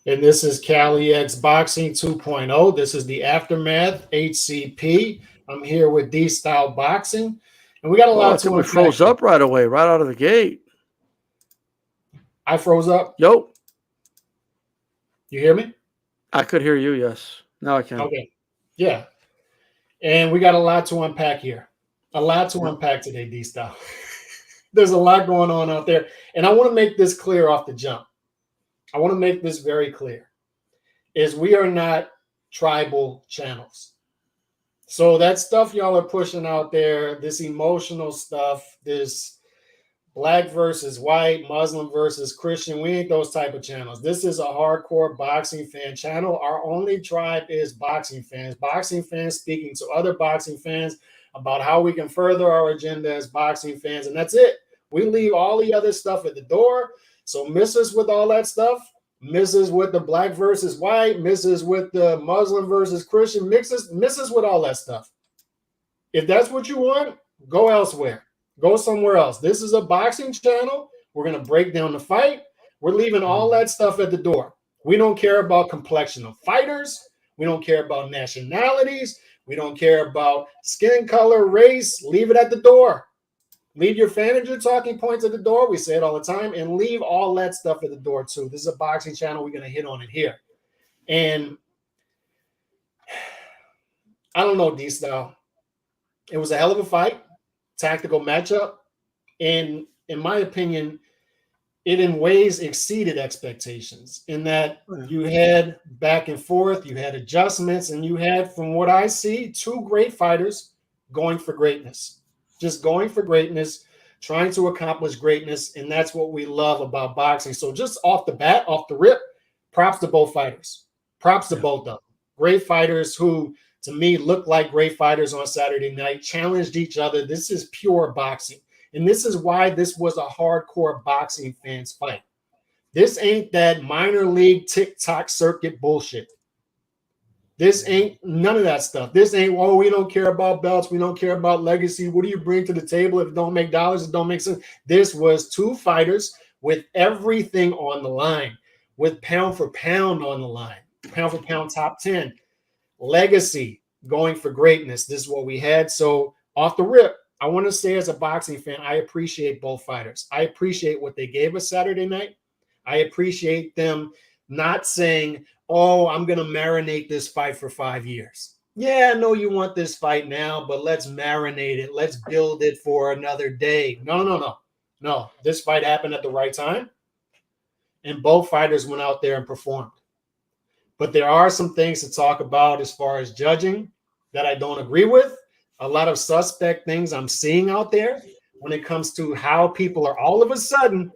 And this is Cali X Boxing 2.0. This is the Aftermath HCP. I'm here with D Style Boxing. And we got a Well, I lot think to we unpack. froze up right away, right out of the gate. I froze up. Yo, You hear me? I could hear you, yes. Now I can. Okay. Yeah. And we got a lot to unpack here. A lot to Yeah. unpack today, D Style. There's a lot going on out there. And I want to make this clear off the jump. I want to make this very clear. Is we are not tribal channels. So that stuff y'all are pushing out there, this emotional stuff, this black versus white, Muslim versus Christian, we ain't those type of channels. This is a hardcore boxing fan channel. Our only tribe is boxing fans speaking to other boxing fans about how we can further our agenda as boxing fans. And that's it. We leave all the other stuff at the door. So miss us with all that stuff. Miss us with the black versus white. Miss us with the Muslim versus Christian. Miss us with all that stuff. If that's what you want, go elsewhere. Go somewhere else. This is a boxing channel. We're going to break down the fight. We're leaving all that stuff at the door. We don't care about complexion of fighters. We don't care about nationalities. We don't care about skin color, race. Leave it at the door. Leave your fan and your talking points at the door. We say it all the time. And leave all that stuff at the door, too. This is a boxing channel. We're going to hit on it here. And I don't know, D-Style. It was a hell of a fight, tactical matchup. And in my opinion, it in ways exceeded expectations in that you had back and forth, you had adjustments, and you had, from what I see, two great fighters going for greatness. Just going for greatness, trying to accomplish greatness, and that's what we love about boxing. So just off the bat, off the rip, props to both fighters. Props to both of them. Great fighters who, to me, looked like great fighters on Saturday night, challenged each other. This is pure boxing. And this is why this was a hardcore boxing fans fight. This ain't that minor league TikTok circuit bullshit. This ain't none of that stuff. This ain't, oh, we don't care about belts. We don't care about legacy. What do you bring to the table? If it don't make dollars, it don't make sense. This was two fighters with everything on the line, with pound for pound on the line, pound for pound top 10. Legacy, going for greatness. This is what we had. So off the rip, I want to say as a boxing fan, I appreciate both fighters. I appreciate what they gave us Saturday night. I appreciate them not saying, oh, I'm going to marinate this fight for 5 years. Yeah, I know you want this fight now, but let's marinate it. Let's build it for another day. No. This fight happened at the right time, and both fighters went out there and performed. But there are some things to talk about as far as judging that I don't agree with. A lot of suspect things I'm seeing out there when it comes to how people are all of a sudden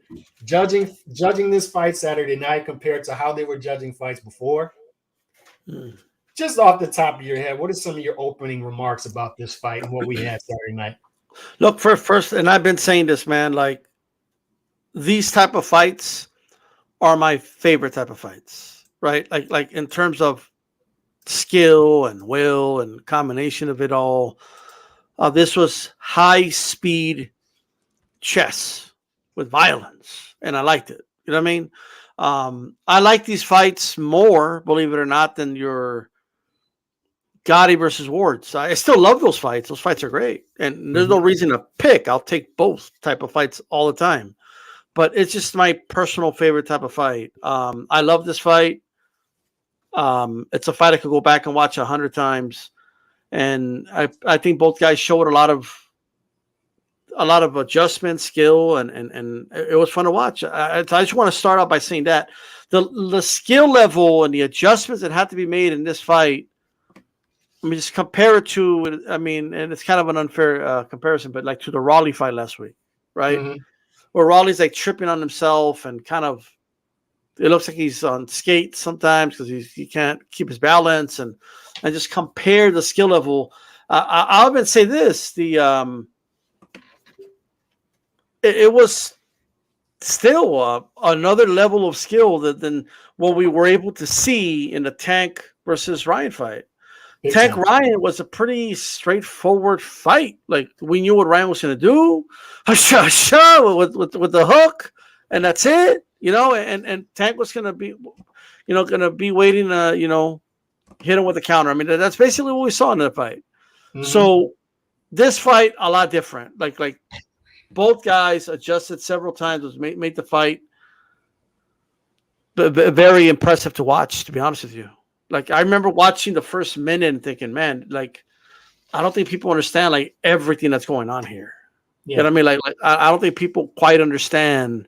judging this fight Saturday night compared to how they were judging fights before. Just off the top of your head, what are some of your opening remarks about this fight and what we had Saturday night? Look, first, and I've been saying this, man, like these type of fights are my favorite type of fights, right? Like in terms of skill and will and combination of it all. This was high speed chess with violence, and I liked it. You know what I mean? I like these fights more, believe it or not, than your Gotti versus Wards. I still love those fights. Those fights are great, and there's no reason to pick. I'll take both type of fights all the time, but it's just my personal favorite type of fight. I love this fight. It's a fight I could go back and watch 100 times. And I think both guys showed a lot of adjustment, skill, and it was fun to watch. I just want to start out by saying that the skill level and the adjustments that had to be made in this fight. I mean, just compare it to, I mean, and it's kind of an unfair comparison, but like to the Raleigh fight last week, right? Where Raleigh's like tripping on himself and kind of, it looks like he's on skates sometimes because he can't keep his balance, and just compare the skill level. I'll even say this: it was still another level of skill than what we were able to see in the Tank versus Ryan fight. Tank Ryan was a pretty straightforward fight. Like we knew what Ryan was going to do, with the hook, and that's it. and Tank was gonna be, waiting to, hit him with a counter. I mean, that's basically what we saw in that fight. Mm-hmm. So this fight a lot different. Like both guys adjusted several times, was made the fight very impressive to watch, to be honest with you. Like I remember watching the first minute and thinking, man, like I don't think people understand like everything that's going on here. Yeah. You know what I mean? Like I don't think people quite understand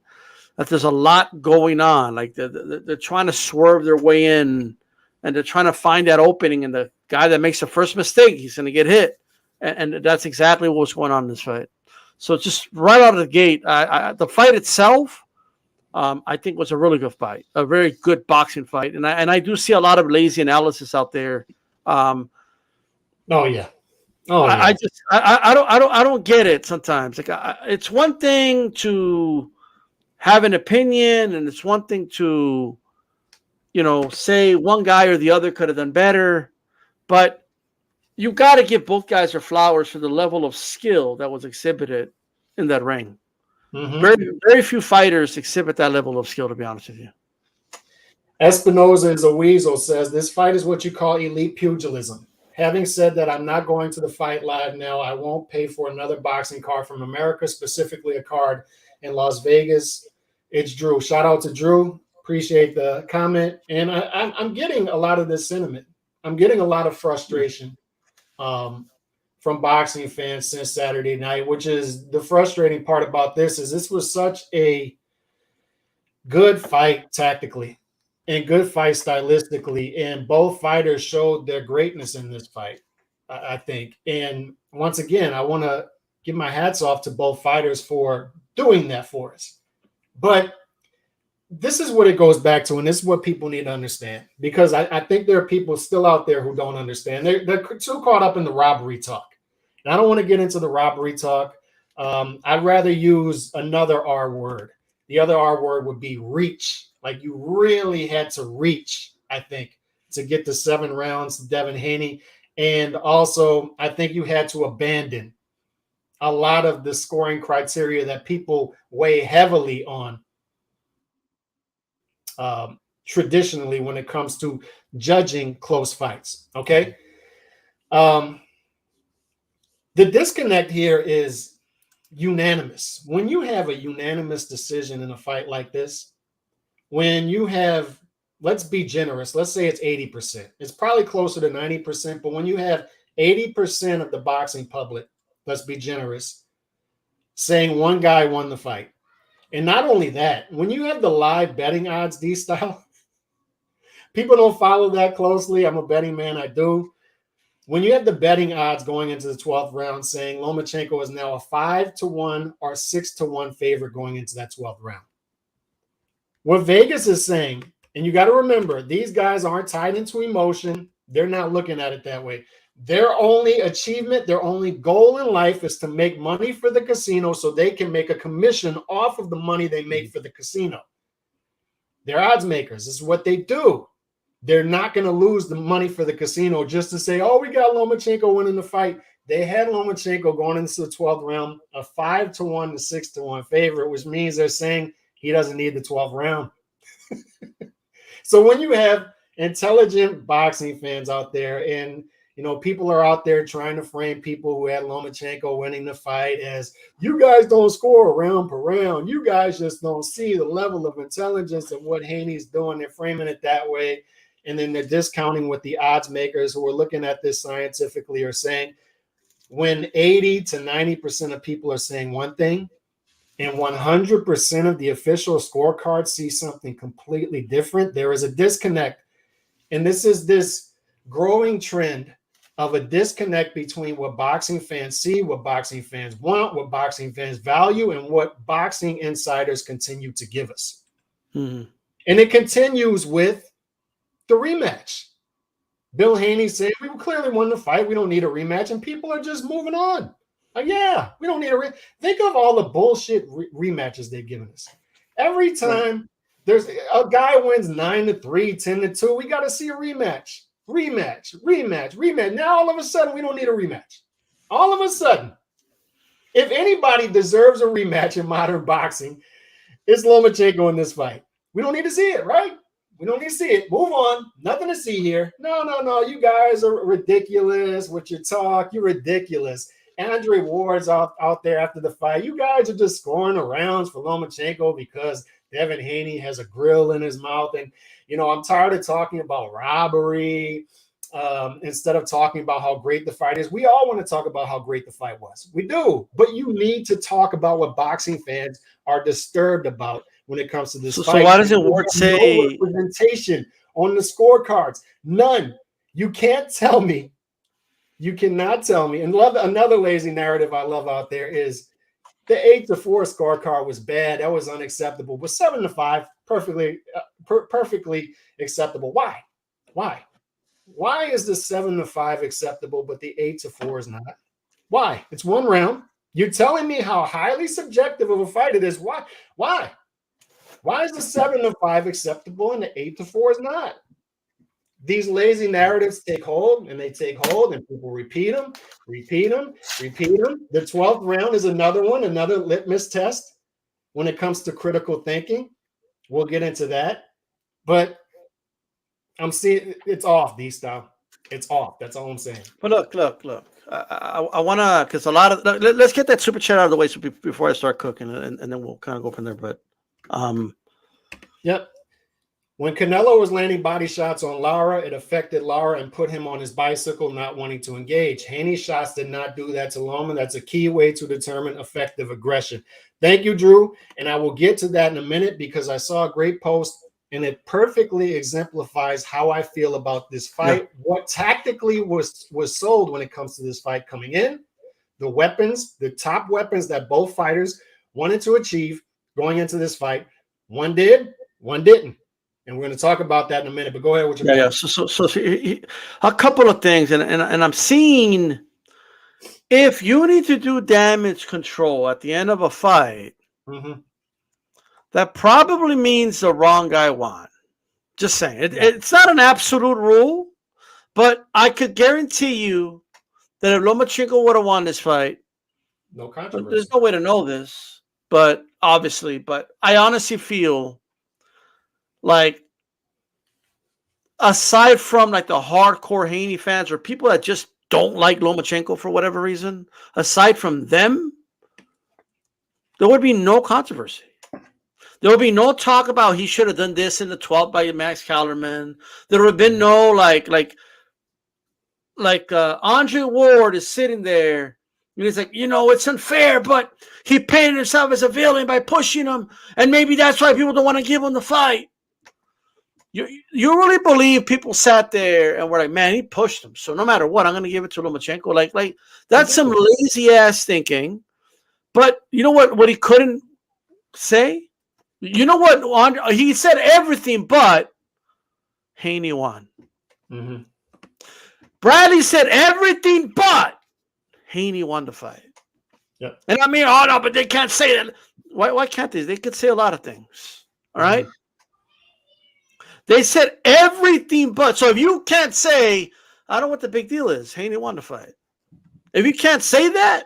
that there's a lot going on. Like they're trying to swerve their way in, and they're trying to find that opening. And the guy that makes the first mistake, he's going to get hit. And that's exactly what's going on in this fight. So just right out of the gate, the fight itself, I think was a really good fight, a very good boxing fight. And I do see a lot of lazy analysis out there. Oh yeah. I don't get it sometimes. Like it's one thing to have an opinion, and it's one thing to, say one guy or the other could have done better, but you got to give both guys their flowers for the level of skill that was exhibited in that ring. Mm-hmm. Very, very few fighters exhibit that level of skill, to be honest with you. Espinoza is a weasel says this fight is what you call elite pugilism. Having said that, I'm not going to the fight live now. I won't pay for another boxing card from America, specifically a card in Las Vegas. It's Drew. Shout out to Drew. Appreciate the comment. And I'm getting a lot of this sentiment. I'm getting a lot of frustration from boxing fans since Saturday night, which is the frustrating part about this is this was such a good fight tactically and good fight stylistically, and both fighters showed their greatness in this fight, I think. And once again, I want to give my hats off to both fighters for doing that for us. But this is what it goes back to, and this is what people need to understand, because I think there are people still out there who don't understand. They're too caught up in the robbery talk. And I don't want to get into the robbery talk. I'd rather use another R word. The other R word would be reach. Like you really had to reach, I think, to get to 7 rounds, Devin Haney. And also, I think you had to abandon a lot of the scoring criteria that people weigh heavily on traditionally when it comes to judging close fights. Okay. The disconnect here is unanimous. When you have a unanimous decision in a fight like this, when you have, let's be generous, let's say it's 80%. It's probably closer to 90%, but when you have 80% of the boxing public, let's be generous, saying one guy won the fight. And not only that, when you have the live betting odds, D-style, people don't follow that closely. I'm a betting man, I do. When you have the betting odds going into the 12th round saying Lomachenko is now a 5-1 or 6-1 favorite going into that 12th round. What Vegas is saying, and you got to remember, these guys aren't tied into emotion. They're not looking at it that way. Their only achievement, their only goal in life is to make money for the casino so they can make a commission off of the money they make for the casino. They're odds makers. This is what they do. They're not going to lose the money for the casino just to say, oh, we got Lomachenko winning the fight. They had Lomachenko going into the 12th round, a 5-1 to 6-1 favorite, which means they're saying he doesn't need the 12th round. So when you have intelligent boxing fans out there, and people are out there trying to frame people who had Lomachenko winning the fight as, you guys don't score round per round. You guys just don't see the level of intelligence of what Haney's doing. They're framing it that way. And then they're discounting what the odds makers who are looking at this scientifically are saying. When 80 to 90% of people are saying one thing, and 100% of the official scorecards see something completely different, there is a disconnect. And this is this growing trend of a disconnect between what boxing fans see, what boxing fans want, what boxing fans value, and what boxing insiders continue to give us. Mm-hmm. And it continues with the rematch. Bill Haney said, we clearly won the fight. We don't need a rematch. And people are just moving on. Like, yeah, we don't need a rematch. Think of all the bullshit rematches they've given us. Every time there's a guy wins 9-3, 10-2, we got to see a rematch. Rematch. Now, all of a sudden, we don't need a rematch. All of a sudden, if anybody deserves a rematch in modern boxing, It's Lomachenko in this fight. We don't need to see it, right? We don't need to see it. Move on. Nothing to see here. No. You guys are ridiculous with your talk. You're ridiculous. Andre Ward's out there after the fight. You guys are just scoring the rounds for Lomachenko because Devin Haney has a grill in his mouth. And, I'm tired of talking about robbery instead of talking about how great the fight is. We all want to talk about how great the fight was. We do. But you need to talk about what boxing fans are disturbed about when it comes to this fight. So why doesn't Ward say no representation on the scorecards? None. You can't tell me. You cannot tell me. And another lazy narrative I love out there is the 8-4 scorecard was bad. That was unacceptable. But 7-5, perfectly acceptable. Why? Why is the 7-5 acceptable, but the 8-4 is not? Why? It's one round. You're telling me how highly subjective of a fight it is. Why? Why is the 7-5 acceptable and the 8-4 is not? These lazy narratives take hold, and people repeat them. The 12th round is another one, another litmus test when it comes to critical thinking. We'll get into that. But I'm seeing it's off, D-Style. It's off. That's all I'm saying. But look. I want to, because a lot of, let's get that super chat out of the way before I start cooking, and then we'll kind of go from there. But, yep. When Canelo was landing body shots on Lara, it affected Lara and put him on his bicycle, not wanting to engage. Haney's shots did not do that to Loma. That's a key way to determine effective aggression. Thank you, Drew. And I will get to that in a minute because I saw a great post and it perfectly exemplifies how I feel about this fight. Yeah. What tactically was sold when it comes to this fight coming in, the weapons, the top weapons that both fighters wanted to achieve going into this fight. One did, one didn't. And we're going to talk about that in a minute, but go ahead with your point. So a couple of things, and I'm seeing if you need to do damage control at the end of a fight, that probably means the wrong guy won. Just saying. It's not an absolute rule, but I could guarantee you that if Lomachenko would have won this fight, no controversy. There's no way to know this, but I honestly feel like, aside from like the hardcore Haney fans or people that just don't like Lomachenko for whatever reason, aside from them, there would be no controversy. There would be no talk about he should have done this in the 12th by Max Kellerman. There would have been no like Andre Ward is sitting there and he's like, it's unfair, but he painted himself as a villain by pushing him, and maybe that's why people don't want to give him the fight. You really believe people sat there and were like, man, he pushed him, so no matter what, I'm going to give it to Lomachenko? Like that's some lazy ass thinking. But you know what he couldn't say? You know what? He said everything but Haney won. Mm-hmm. Bradley said everything but Haney won the fight. Yep. And I mean, oh no, but they can't say that. Why can't they? They could say a lot of things. All right. They said everything but. So if you can't say, I don't know what the big deal is, Haney won the fight. If you can't say that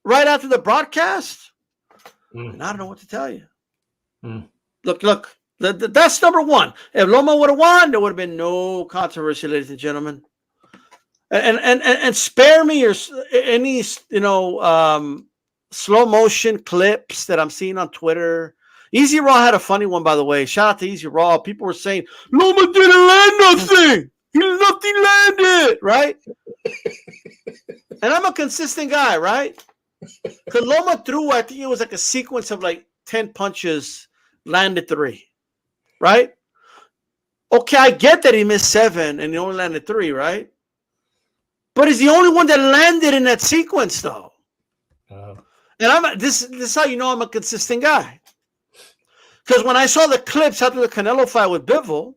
right after the broadcast, then I don't know what to tell you. Look, that's number one. If Loma would have won, there would have been no controversy, ladies and gentlemen. And spare me any slow motion clips that I'm seeing on Twitter. Easy Raw had a funny one, by the way. Shout out to Easy Raw. People were saying Loma didn't land nothing. Nothing landed, right? And I'm a consistent guy, right? Because Loma threw, I think it was like a sequence of like 10 punches, landed 3, right? Okay, I get that he missed 7 and he only landed 3, right? But he's the only one that landed in that sequence, though. And this is how you know I'm a consistent guy. Because when I saw the clips after the Canelo fight with Bivol,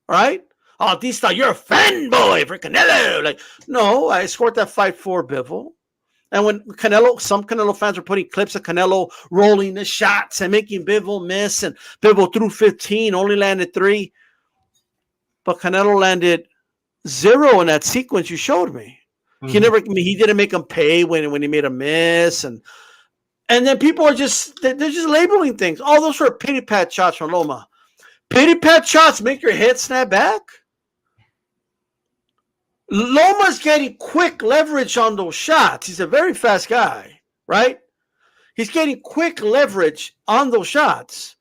right? Oh, Dista, you're a fanboy for Canelo. Like, no, I scored that fight for Bivol. And when some Canelo fans are putting clips of Canelo rolling the shots and making Bivol miss, and Bivol threw 15, only landed 3. But Canelo landed 0 in that sequence you showed me. He didn't make him pay when he made a miss. And And then people are they're just labeling things. Oh, those were pity pat shots from Loma. Pity pat shots make your head snap back. Loma's getting quick leverage on those shots. He's a very fast guy, right? He's getting quick leverage on those shots.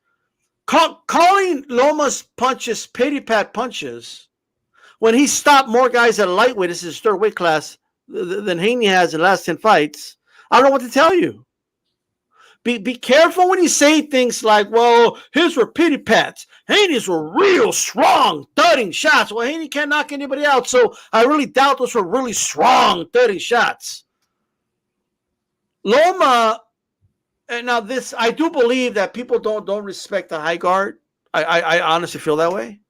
Calling Loma's punches pity pat punches when he stopped more guys at a lightweight, this is his third weight class, than Haney has in the last 10 fights. I don't know what to tell you. Be careful when you say things like, well, his were pity pats. Haney's were real strong, thudding shots. Well, Haney can't knock anybody out, so I really doubt those were really strong, thudding shots. Loma, and now this, I do believe that people don't respect the high guard. I honestly feel that way.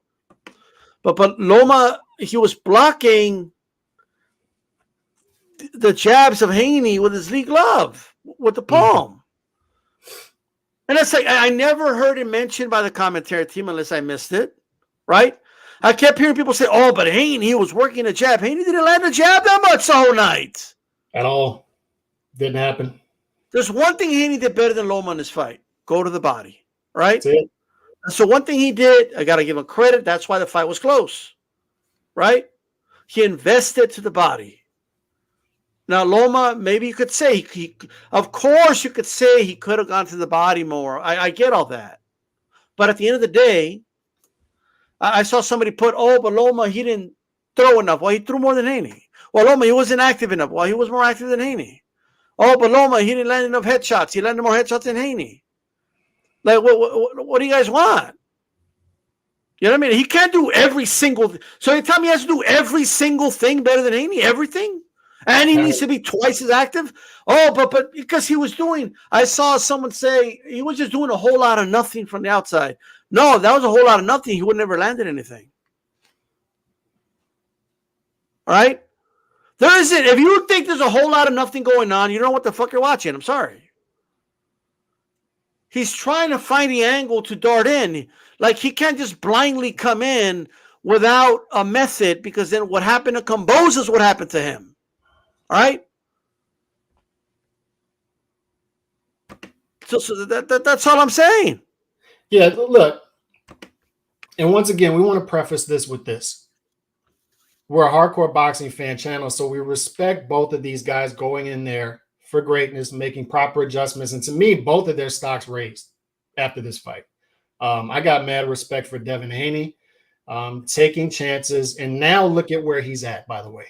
But Loma, he was blocking the jabs of Haney with his lead glove, with the palm. And it's like, I never heard it mentioned by the commentary team unless I missed it, right? I kept hearing people say, oh, but Haney, he was working a jab. Haney didn't land a jab that much the whole night. At all. Didn't happen. There's one thing Haney did better than Loma in this fight. Go to the body, right? That's it. And so one thing he did, I got to give him credit. That's why the fight was close, right? He invested to the body. Now, Loma, maybe you could say, of course you could say he could have gone to the body more. I get all that. But at the end of the day, I saw somebody put, oh, but Loma, he didn't throw enough. Well, he threw more than Haney. Well, Loma, he wasn't active enough. Well, he was more active than Haney. Oh, but Loma, he didn't land enough headshots. He landed more headshots than Haney. Like, what do you guys want? You know what I mean? He can't do every single. So you tell me he has to do every single thing better than Haney? Everything? And he needs to be twice as active? Oh, but because he was doing, I saw someone say he was just doing a whole lot of nothing from the outside. No, that was a whole lot of nothing. He would never landed anything. All right? There isn't. If you think there's a whole lot of nothing going on, you don't know what the fuck you're watching. I'm sorry. He's trying to find the angle to dart in. Like, he can't just blindly come in without a method, because then what happened to Camboza is what happened to him. All right? So that's all I'm saying. Yeah, look. And once again, we want to preface this with this. We're a hardcore boxing fan channel, so we respect both of these guys going in there for greatness, making proper adjustments. And to me, both of their stocks raised after this fight. I got mad respect for Devin Haney, taking chances. And now look at where he's at, by the way.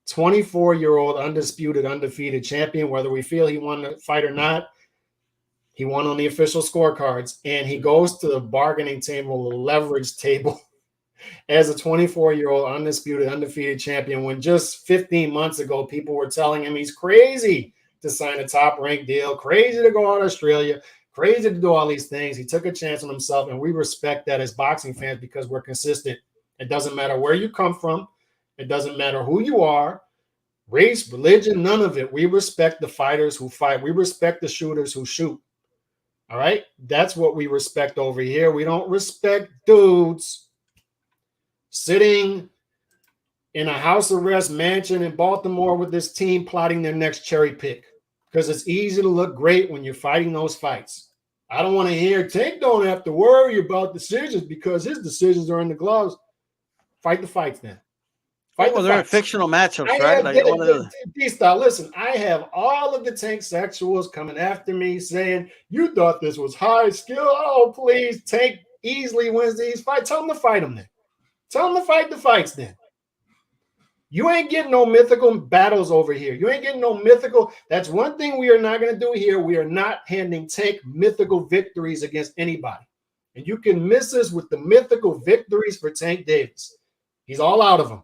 24-year-old, undisputed, undefeated champion, whether we feel he won the fight or not. He won on the official scorecards, and he goes to the bargaining table, the leverage table, as a 24-year-old, undisputed, undefeated champion, when just 15 months ago, people were telling him he's crazy to sign a top-ranked deal, crazy to go out to Australia, crazy to do all these things. He took a chance on himself, and we respect that as boxing fans because we're consistent. It doesn't matter where you come from. It doesn't matter who you are, race, religion, none of it. We respect the fighters who fight. We respect the shooters who shoot. All right? That's what we respect over here. We don't respect dudes sitting in a house arrest mansion in Baltimore with this team plotting their next cherry pick, because it's easy to look great when you're fighting those fights. I don't want to hear Tank don't have to worry about decisions because his decisions are in the gloves. Fight the fights then. Well, they're fictional matchups, right? Listen, I have all of the Tank sexuals coming after me saying, you thought this was high skill. Oh, please, Tank easily wins these fights. Tell him to fight them then. Tell him to fight the fights then. You ain't getting no mythical battles over here. You ain't getting no mythical. That's one thing we are not going to do here. We are not handing Tank mythical victories against anybody. And you can miss us with the mythical victories for Tank Davis. He's all out of them.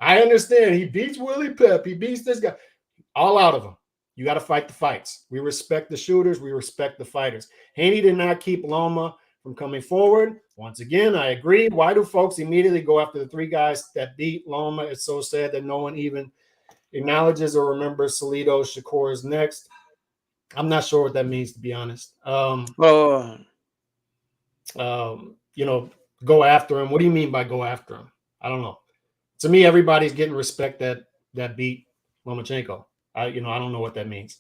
I understand. He beats Willie Pep. He beats this guy. All out of them. You got to fight the fights. We respect the shooters. We respect the fighters. Haney did not keep Loma from coming forward. Once again, I agree. Why do folks immediately go after the three guys that beat Loma? It's so sad that no one even acknowledges or remembers Salido. Shakur is next. I'm not sure what that means, to be honest. Go after him. What do you mean by go after him? I don't know. To me, everybody's getting respect that beat Lomachenko. I don't know what that means.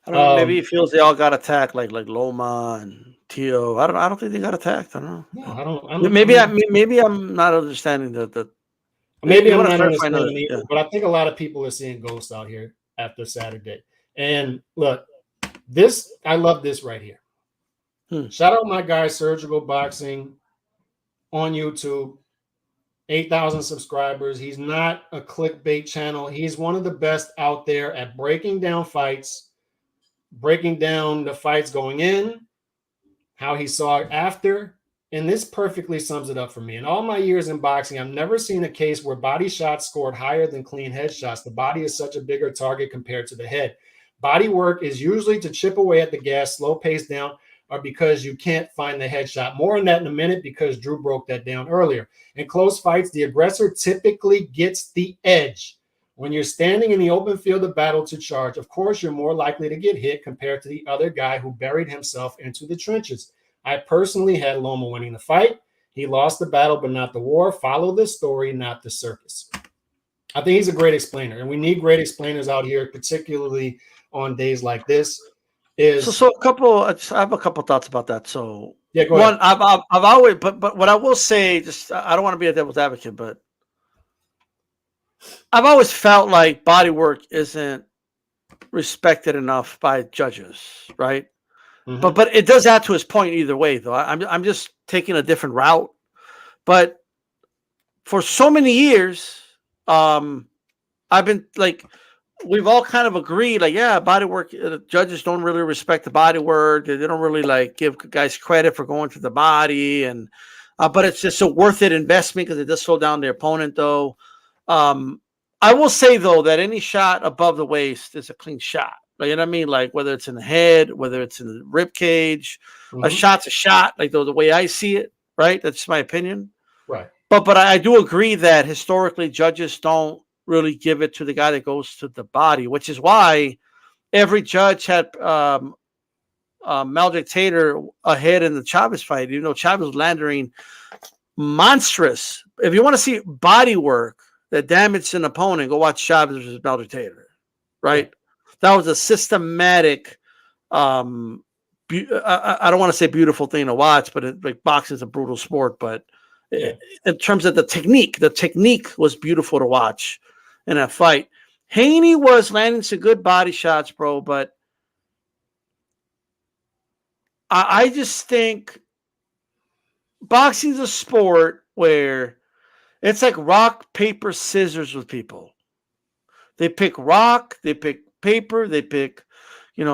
I don't know. Maybe he feels they all got attacked, like Loma and Tio. I don't think they got attacked. I don't know. No, I don't. Maybe I'm not understanding the. Maybe You I'm want to not clarify another? understanding either, Yeah. but I think a lot of people are seeing ghosts out here after Saturday. And look, this I love this right here. Shout out my guy Surgical Boxing on YouTube. 8,000 subscribers. He's not a clickbait channel. He's one of the best out there at breaking down fights, breaking down the fights going in, how he saw it after. And this perfectly sums it up for me. In all my years in boxing, I've never seen a case where body shots scored higher than clean headshots. The body is such a bigger target compared to the head. Body work is usually to chip away at the gas, slow pace down, or because you can't find the headshot. More on that in a minute because Drew broke that down earlier. In close fights, the aggressor typically gets the edge. When you're standing in the open field of battle to charge, of course, you're more likely to get hit compared to the other guy who buried himself into the trenches. I personally had Loma winning the fight. He lost the battle, but not the war. Follow the story, not the circus. I think he's a great explainer, and we need great explainers out here, particularly on days like this. So a couple. I have a couple thoughts about that. So yeah, go one, ahead. I've always, but what I will say, just I don't want to be a devil's advocate, but I've always felt like body work isn't respected enough by judges, right? Mm-hmm. But it does add to his point either way, though. I'm just taking a different route. But for so many years, I've been like, we've all kind of agreed, like, yeah, body work. Judges don't really respect the body work. They don't really like give guys credit for going to the body, and but it's just a worth it investment because it does slow down the opponent, though. I will say though that any shot above the waist is a clean shot. Like, you know what I mean? Like whether it's in the head, whether it's in the rib cage, a shot's a shot. Like the way I see it, right? That's just my opinion. Right. But I do agree that historically judges don't really give it to the guy that goes to the body, which is why every judge had Maldrick Taylor ahead in the Chavez fight. You know, Chavez was landing monstrous. If you want to see body work that damaged an opponent, go watch Chavez versus Maldrick Taylor, right? Yeah. That was a systematic, I don't want to say beautiful thing to watch, but like boxing is a brutal sport. But in terms of the technique was beautiful to watch in that fight. Haney was landing some good body shots, bro, but I just think boxing's a sport where it's like rock, paper, scissors with people. They pick rock, they pick paper, they pick,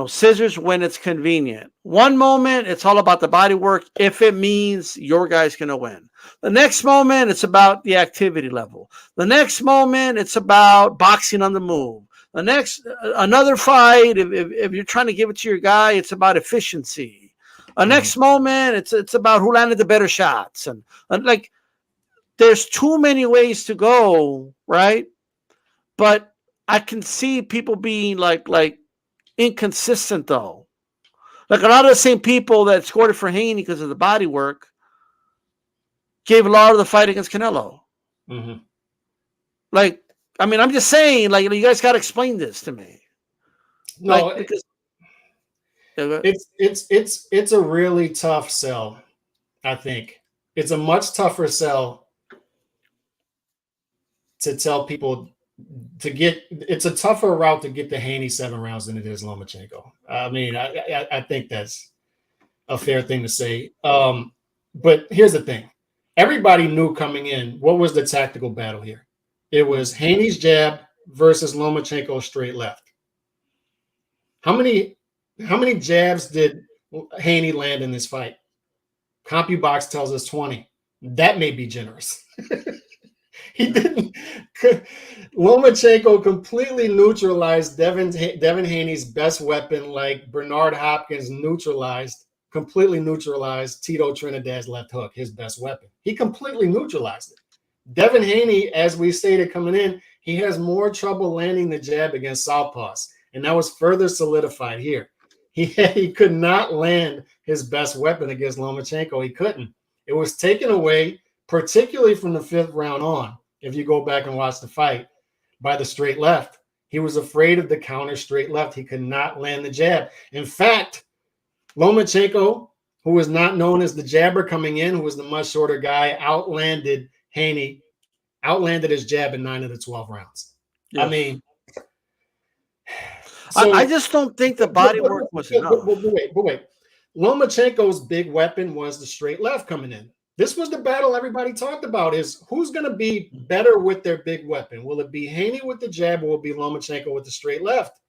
scissors when it's convenient. One moment, it's all about the body work if it means your guy's going to win. The next moment, it's about the activity level. The next moment, it's about boxing on the move. The next, another fight, if you're trying to give it to your guy, it's about efficiency. The next moment, it's about who landed the better shots. And like, there's too many ways to go, right? But I can see people being like inconsistent though. Like a lot of the same people that scored it for Haney because of the body work gave a lot of the fight against Canelo. Mm-hmm. Like, I mean, I'm just saying, like, you guys got to explain this to me. No, like, because it's a really tough sell. I think it's a much tougher sell to tell people to get. It's a tougher route to get the Haney 7 rounds than it is Lomachenko. I mean, I think that's a fair thing to say. But here's the thing: everybody knew coming in what was the tactical battle here. It was Haney's jab versus Lomachenko's straight left. How many jabs did Haney land in this fight? CompuBox tells us 20. That may be generous. He didn't. Lomachenko completely neutralized Devin Haney's best weapon, like Bernard Hopkins completely neutralized Tito Trinidad's left hook, his best weapon. He completely neutralized it. Devin Haney, as we stated coming in, he has more trouble landing the jab against southpaws, and that was further solidified here. He could not land his best weapon against Lomachenko. He couldn't. It was taken away, particularly from the 5th round on, if you go back and watch the fight, by the straight left. He was afraid of the counter straight left. He could not land the jab. In fact, Lomachenko, who was not known as the jabber coming in, who was the much shorter guy, outlanded Haney, outlanded his jab in 9 of the 12 rounds. Yes. I mean, so I just don't think the body work was enough. But wait. Lomachenko's big weapon was the straight left coming in. This was the battle everybody talked about, is who's going to be better with their big weapon? Will it be Haney with the jab, or will it be Lomachenko with the straight left?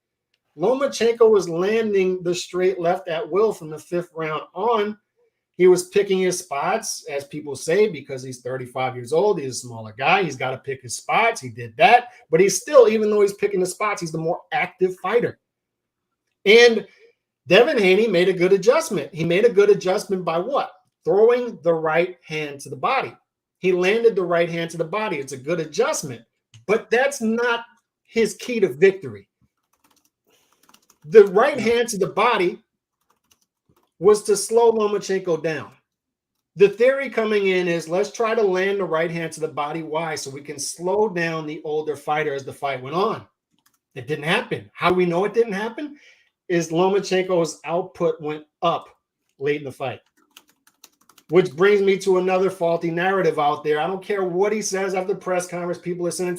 Lomachenko was landing the straight left at will from the 5th round on. He was picking his spots, as people say, because he's 35 years old. He's a smaller guy. He's got to pick his spots. He did that. But he's still, even though he's picking the spots, he's the more active fighter. And Devin Haney made a good adjustment. He made a good adjustment by what? Throwing the right hand to the body. He landed the right hand to the body. It's a good adjustment. But that's not his key to victory. The right hand to the body was to slow Lomachenko down. The theory coming in is, let's try to land the right hand to the body. Why? So we can slow down the older fighter as the fight went on. It didn't happen. How do we know it didn't happen? Is Lomachenko's output went up late in the fight. Which brings me to another faulty narrative out there. I don't care what he says after the press conference. People are saying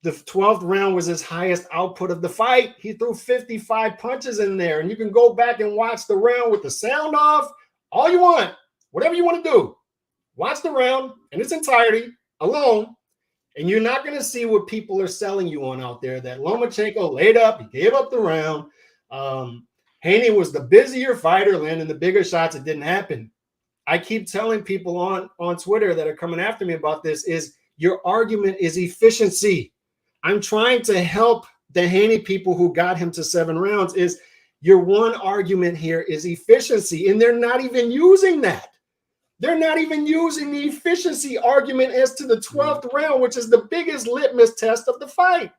the 12th round was his highest output of the fight. He threw 55 punches in there. And you can go back and watch the round with the sound off. All you want, whatever you want to do. Watch the round in its entirety alone. And you're not going to see what people are selling you on out there, that Lomachenko laid up. He gave up the round. Haney was the busier fighter, landing the bigger shots. It didn't happen. I keep telling people on Twitter that are coming after me about this is your argument is efficiency. I'm trying to help the Haney people who got him to 7 rounds. Is your one argument here is efficiency, and they're not even using that. They're not even using the efficiency argument as to the 12th round, which is the biggest litmus test of the fight.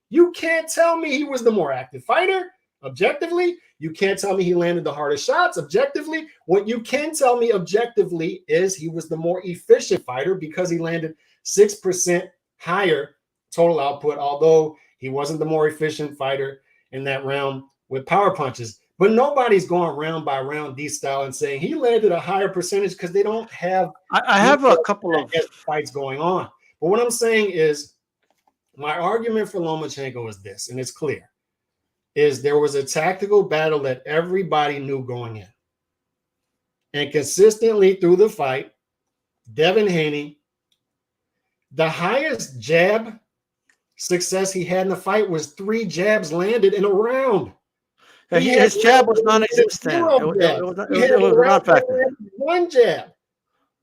You can't tell me he was the more active fighter objectively. You can't tell me he landed the hardest shots objectively. What you can tell me objectively is he was the more efficient fighter because he landed 6% higher total output, although he wasn't the more efficient fighter in that round with power punches. But nobody's going round by round D-style and saying he landed a higher percentage because they don't have I have a couple of fights going on. But what I'm saying is my argument for Lomachenko is this, and it's clear, is there was a tactical battle that everybody knew going in. And consistently through the fight, Devin Haney, the highest jab success he had in the fight was 3 jabs landed in a round. His jab was non-existent. It was not factor. 1 jab.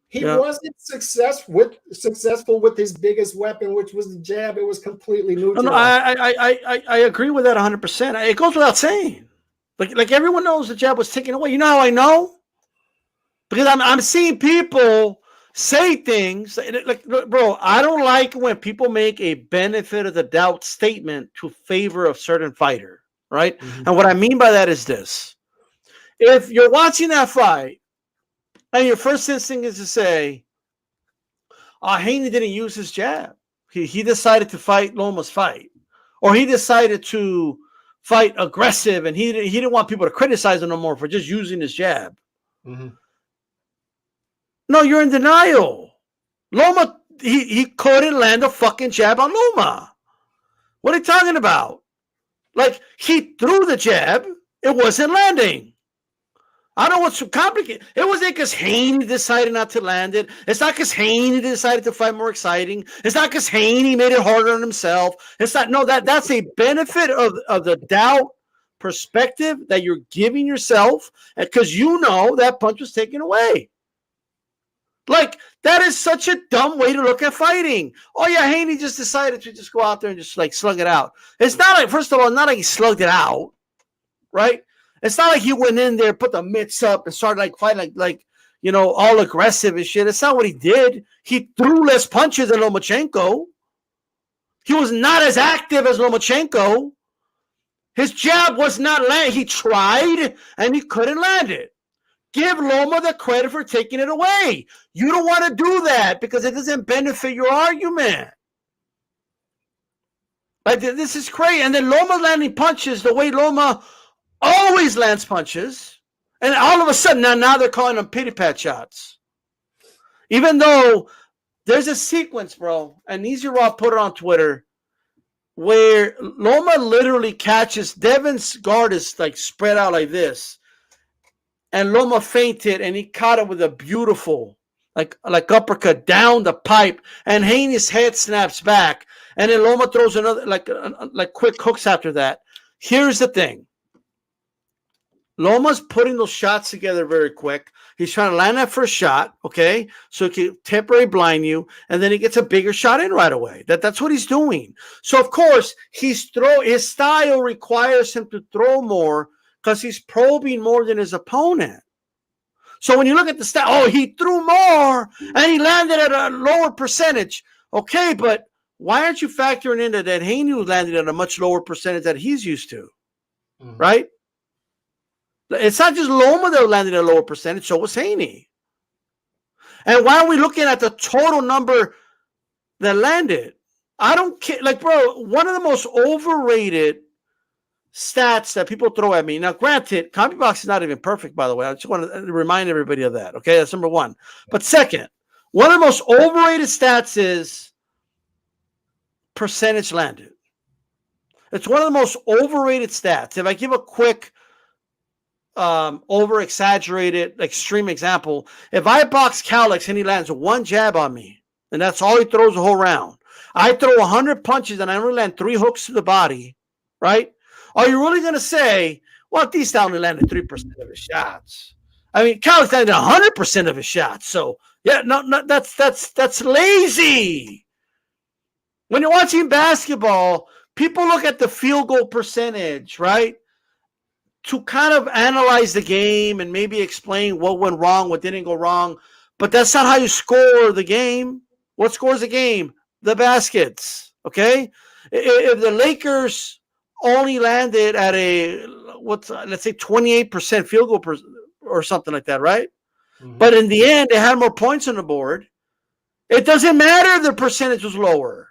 He wasn't successful with his biggest weapon, which was the jab. It was completely neutral. No, I agree with that 100%. It goes without saying. Like everyone knows the jab was taken away. You know how I know? Because I'm seeing people say things like, bro, I don't like when people make a benefit of the doubt statement to favor a certain fighter, right? Mm-hmm. And what I mean by that is this. If you're watching that fight and your first instinct is to say, Haney didn't use his jab. He decided to fight Loma's fight. Or he decided to fight aggressive and he didn't want people to criticize him no more for just using his jab. Mm-hmm. No, you're in denial. Loma, he couldn't land a fucking jab on Loma. What are you talking about? Like, he threw the jab. It wasn't landing. I don't know what's so complicated. It wasn't because Haney decided not to land it. It's not because Haney decided to fight more exciting. It's not because Haney made it harder on himself. It's not. No, that's a benefit of the doubt perspective that you're giving yourself because you know that punch was taken away. Like, that is such a dumb way to look at fighting. Oh, yeah, Haney just decided to just go out there and just, like, slug it out. It's not like, first of all, not like he slugged it out, right? It's not like he went in there, put the mitts up, and started, like, fighting, like you know, all aggressive and shit. It's not what he did. He threw less punches than Lomachenko. He was not as active as Lomachenko. His jab was not landing. He tried, and he couldn't land it. Give Loma the credit for taking it away. You don't want to do that because it doesn't benefit your argument. Like this is crazy. And then Loma landing punches the way Loma always lands punches. And all of a sudden now they're calling them pity pat shots. Even though there's a sequence, bro, and Easy Raw put it on Twitter, where Loma literally catches Devin's guard is like spread out like this. And Loma fainted and he caught it with a beautiful like uppercut down the pipe, and Haney's head snaps back, and then Loma throws another like quick hooks after that. Here's the thing. Loma's putting those shots together very quick. He's trying to land that first shot, okay? So he can temporarily blind you, and then he gets a bigger shot in right away. That's what he's doing. So, of course, his style requires him to throw more because he's probing more than his opponent. So when you look at the stat, oh, he threw more and he landed at a lower percentage. Okay, but why aren't you factoring into that Haney landed at a much lower percentage that he's used to, right? It's not just Loma that landed at a lower percentage, so was Haney. And why are we looking at the total number that landed? I don't care. Like, bro, one of the most overrated stats that people throw at me. Now, granted, CompuBox is not even perfect, by the way. I just want to remind everybody of that. Okay, that's number one. But second, one of the most overrated stats is percentage landed. It's one of the most overrated stats. If I give a quick, over exaggerated, extreme example, if I box Calix and he lands one jab on me, and that's all he throws the whole round, I throw 100 punches and I only land 3 hooks to the body, right? Are you really going to say, well, these only landed 3% of his shots? I mean, Calix landed 100% of his shots. So, yeah, no, that's lazy. When you're watching basketball, people look at the field goal percentage, right, to kind of analyze the game and maybe explain what went wrong, what didn't go wrong. But that's not how you score the game. What scores the game? The baskets, okay? If the Lakers only landed at let's say 28% field goal or something like that, right? But in the end, they had more points on the board. It doesn't matter if the percentage was lower.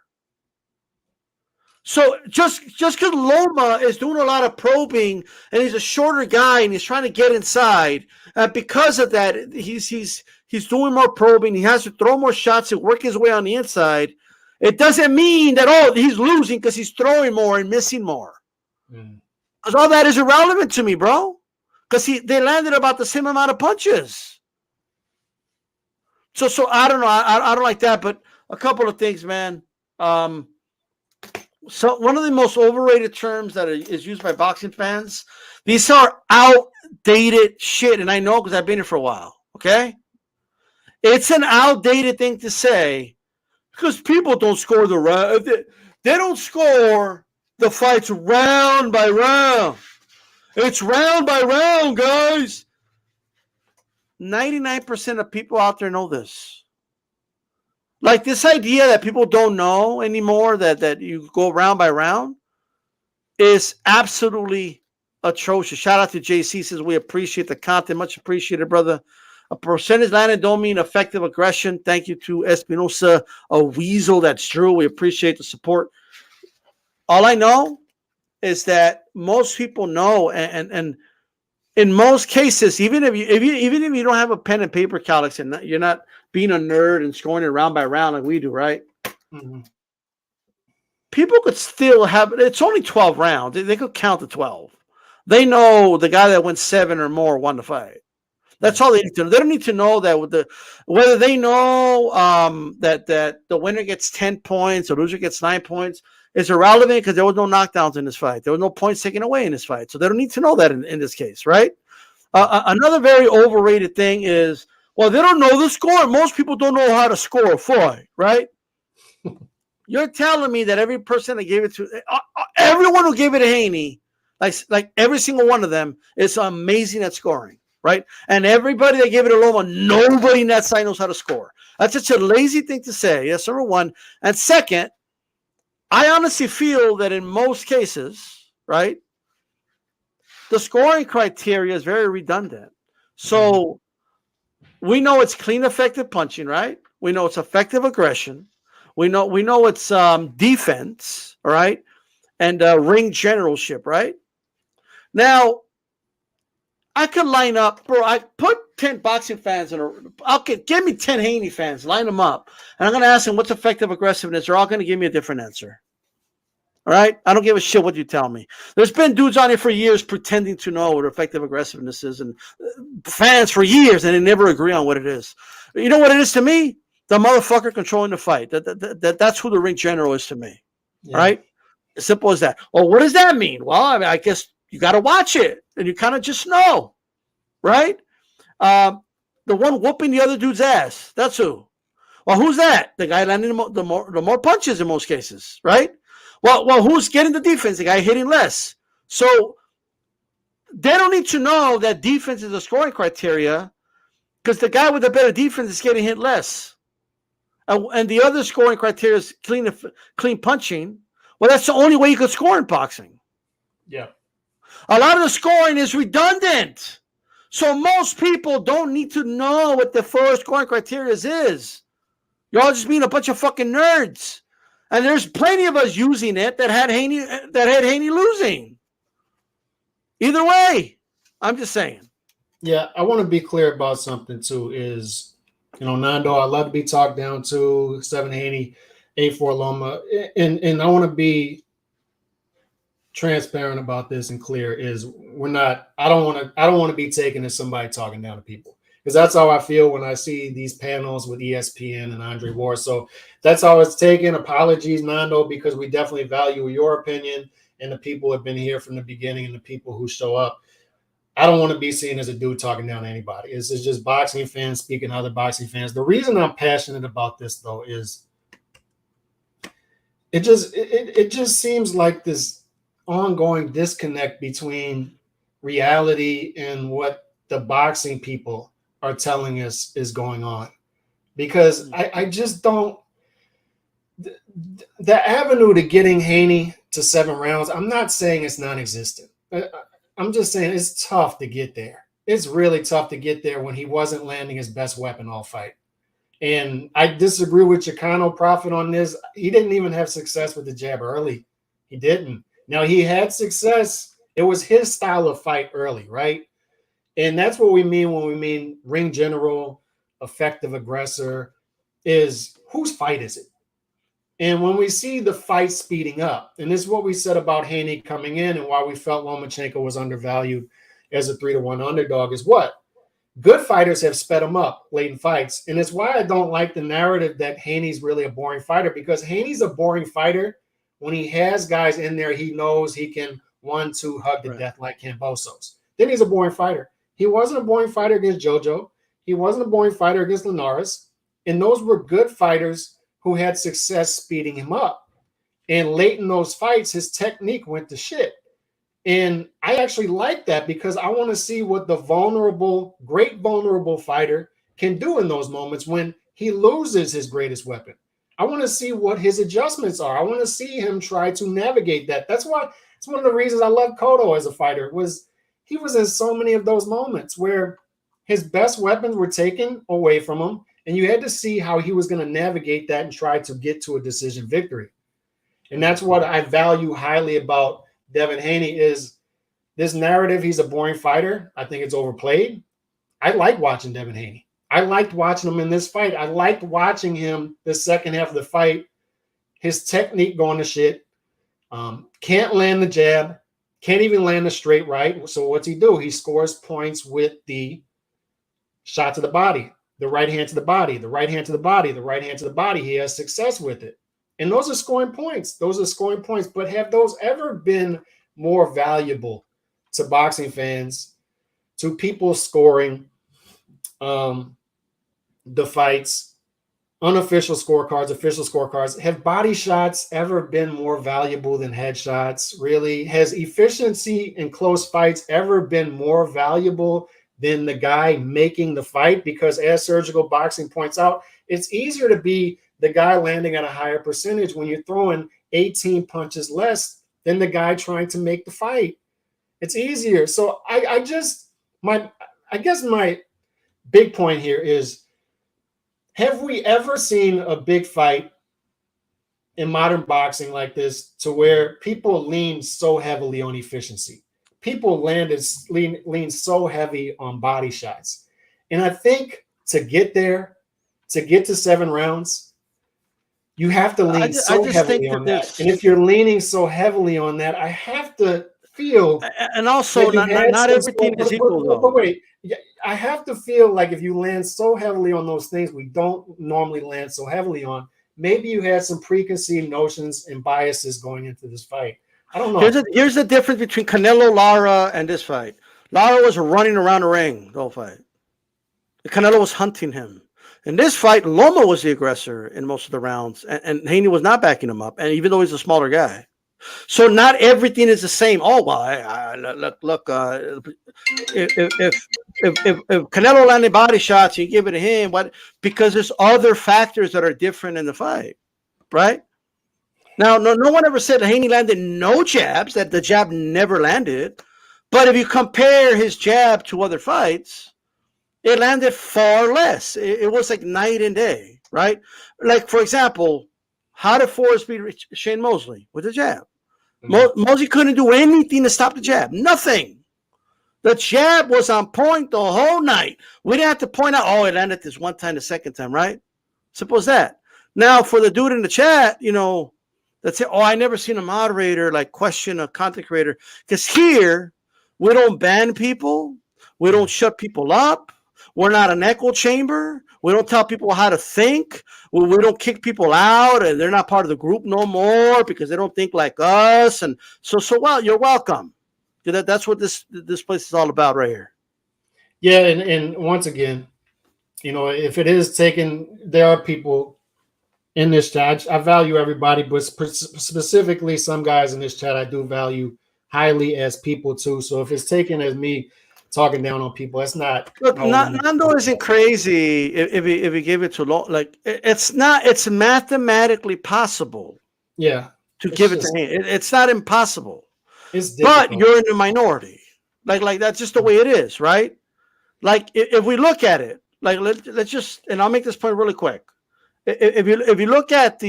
So just because Loma is doing a lot of probing and he's a shorter guy and he's trying to get inside, because of that, he's doing more probing. He has to throw more shots and work his way on the inside. It doesn't mean that he's losing because he's throwing more and missing more. Because all that is irrelevant to me, bro. Because they landed about the same amount of punches. So I don't know. I don't like that. But a couple of things, man. So one of the most overrated terms that is used by boxing fans, these are outdated shit. And I know because I've been here for a while. Okay? It's an outdated thing to say because people don't score the round. They don't score the fights round by round. It's round by round, guys. 99% of people out there know this. Like this idea that people don't know anymore, that you go round by round, is absolutely atrocious. Shout out to JC, says we appreciate the content. Much appreciated, brother. A percentage landed don't mean effective aggression. Thank you to Espinosa, a weasel. That's true. We appreciate the support. All I know is that most people know, and in most cases, even if you don't have a pen and paper, Calix, and you're not being a nerd and scoring it round by round like we do, right? People could still have. It's only 12 rounds. They could count to 12. They know the guy that went 7 or more won the fight. That's all they need to know. They don't need to know that whether they know that the winner gets 10 points or loser gets 9 points. It's irrelevant because there was no knockdowns in this fight. There was no points taken away in this fight. So they don't need to know that in this case, right? Another very overrated thing is, well, they don't know the score. Most people don't know how to score a fight, right? You're telling me that every person that gave it to, everyone who gave it to Haney, like every single one of them is amazing at scoring, right? And everybody that gave it to Loma, nobody in that side knows how to score. That's such a lazy thing to say. That's number one. And second, I honestly feel that in most cases, right, the scoring criteria is very redundant. So we know it's clean, effective punching, right? We know it's effective aggression. We know it's defense, all right? and ring generalship, right? Now, I could line up, bro. I put 10 boxing fans in a. Give me 10 Haney fans, line them up, and I'm going to ask them what's effective aggressiveness. They're all going to give me a different answer. All right, I don't give a shit what you tell me. There's been dudes on here for years pretending to know what effective aggressiveness is, and fans for years, and they never agree on what it is. You know what it is to me? The motherfucker controlling the fight. That's who the ring general is to me. Yeah. Right? As simple as that. Well, what does that mean? Well, I guess you got to watch it, and you kind of just know, right? The one whooping the other dude's ass. That's who. Well, who's that? The guy landing the more punches in most cases, right? Well, who's getting the defense? The guy hitting less. So they don't need to know that defense is a scoring criteria because the guy with the better defense is getting hit less. And the other scoring criteria is clean punching. Well, that's the only way you can score in boxing. Yeah. A lot of the scoring is redundant. So most people don't need to know what the first scoring criteria is. You're all just being a bunch of fucking nerds. And there's plenty of us using it that had Haney losing. Either way, I'm just saying. Yeah, I want to be clear about something too. Is Nando, I love to be talked down to 7 Haney, 8-4 Loma, and I want to be transparent about this and clear. Is we're not. I don't want to be taken as somebody talking down to people. Because that's how I feel when I see these panels with ESPN and Andre Ward. So that's how it's taken. Apologies, Nando, because we definitely value your opinion and the people who have been here from the beginning and the people who show up. I don't want to be seen as a dude talking down to anybody. It's just boxing fans speaking to other boxing fans. The reason I'm passionate about this, though, is it just seems like this ongoing disconnect between reality and what the boxing people are telling us is going on, because I just don't. The avenue to getting Haney to 7 rounds, I'm not saying it's non-existent. I'm just saying it's tough to get there. It's really tough to get there when he wasn't landing his best weapon all fight. And I disagree with Chicano Prophet on this. He didn't even have success with the jab early. He didn't. Now, he had success. It was his style of fight early, right? And that's what we mean when we mean ring general, effective aggressor, is whose fight is it? And when we see the fight speeding up, and this is what we said about Haney coming in and why we felt Lomachenko was undervalued as a 3-1 underdog, is what? Good fighters have sped him up late in fights. And it's why I don't like the narrative that Haney's really a boring fighter, because Haney's a boring fighter when he has guys in there he knows he can 1-2 hug to death like Cambosos. Then he's a boring fighter. He wasn't a boring fighter against JoJo. He wasn't a boring fighter against Linares. And those were good fighters who had success speeding him up. And late in those fights, his technique went to shit. And I actually like that because I want to see what the great vulnerable fighter can do in those moments when he loses his greatest weapon. I want to see what his adjustments are. I want to see him try to navigate that. That's why it's one of the reasons I love Cotto as a fighter. He was in so many of those moments where his best weapons were taken away from him, and you had to see how he was going to navigate that and try to get to a decision victory. And that's what I value highly about Devin Haney, is this narrative he's a boring fighter. I think it's overplayed. I like watching Devin Haney. I liked watching him in this fight. I liked watching him the second half of the fight. His technique going to shit. Can't land the jab. Can't even land a straight right. So what's he do? He scores points with the shot to the body, the right hand to the body, the right hand to the body, the right hand to the body. He has success with it. And those are scoring points. Those are scoring points. But have those ever been more valuable to boxing fans, to people scoring the fights, unofficial scorecards, official scorecards? Have body shots ever been more valuable than headshots? Really? Has efficiency in close fights ever been more valuable than the guy making the fight? Because as Surgical Boxing points out, it's easier to be the guy landing at a higher percentage when you're throwing 18 punches less than the guy trying to make the fight. It's easier. So I guess my big point here is, have we ever seen a big fight in modern boxing like this to where people lean so heavily on efficiency. People lean so heavy on body shots. And I think to get there, to get to 7 rounds, you have to lean I so just heavily think on that that. this, And if you're leaning so heavily on that, I have to feel and also that you had not some everything sort, is equal but though. wait, I have to feel like if you land so heavily on those things we don't normally land so heavily on, maybe you had some preconceived notions and biases going into this fight. I don't know. Here's the difference between Canelo Lara and this fight. Lara was running around the ring the whole fight. Canelo was hunting him. In this fight, Loma was the aggressor in most of the rounds, and Haney was not backing him up. And even though he's a smaller guy, so not everything is the same. Oh well, look. If Canelo landed body shots, you give it to him. What? Because there's other factors that are different in the fight, right? Now, no one ever said Haney landed no jabs. That the jab never landed. But if you compare his jab to other fights, it landed far less. It was like night and day, right? Like, for example, how did Forrest beat Shane Mosley? With a jab. Mosley couldn't do anything to stop the jab. Nothing. The jab was on point the whole night. We didn't have to point out, oh, it landed this one time, the second time, right? Suppose that. Now, for the dude in the chat, that say, oh, I never seen a moderator like question a content creator. Because here, we don't ban people. We don't shut people up. We're not an echo chamber. We don't tell people how to think. We don't kick people out, and they're not part of the group no more because they don't think like us. And so well, you're welcome. That's what this place is all about right here. Yeah, and once again, if it is taken, there are people in this chat. I value everybody, but specifically some guys in this chat I do value highly as people too. So if it's taken as me talking down on people, that's not. Look, Nando isn't crazy if he gave it to like it's not. It's mathematically possible. Yeah, to give it to him. It's not impossible. It's difficult. But you're in the minority. Like that's just the way it is, right? Like if we look at it, like let's just, and I'll make this point really quick. If you look at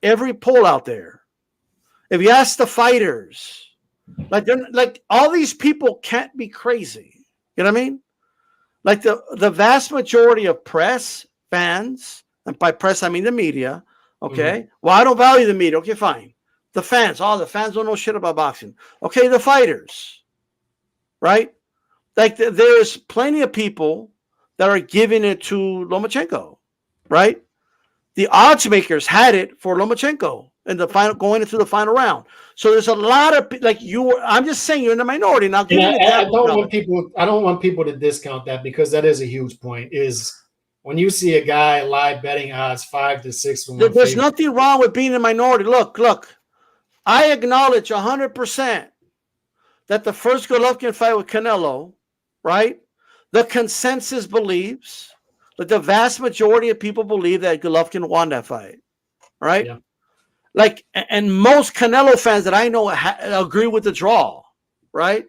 every poll out there, if you ask the fighters, like all these people can't be crazy. You know what I mean? Like the vast majority of press, fans, and by press I mean the media. Okay. Well, I don't value the media. Okay, fine. The fans, the fans don't know shit about boxing. Okay, the fighters, right? Like there's plenty of people that are giving it to Lomachenko, right? The odds makers had it for Lomachenko in the final, going into the final round. So there's a lot of I'm just saying you're in the minority. Now, give an example. I don't want people to discount that because that is a huge point. Is when you see a guy live betting odds 5 to 6 for one. There's nothing wrong with being a minority. Look. I acknowledge 100% that the first Golovkin fight with Canelo, right? The consensus believes that the vast majority of people believe that Golovkin won that fight, right? Yeah. And most Canelo fans that I know agree with the draw, right?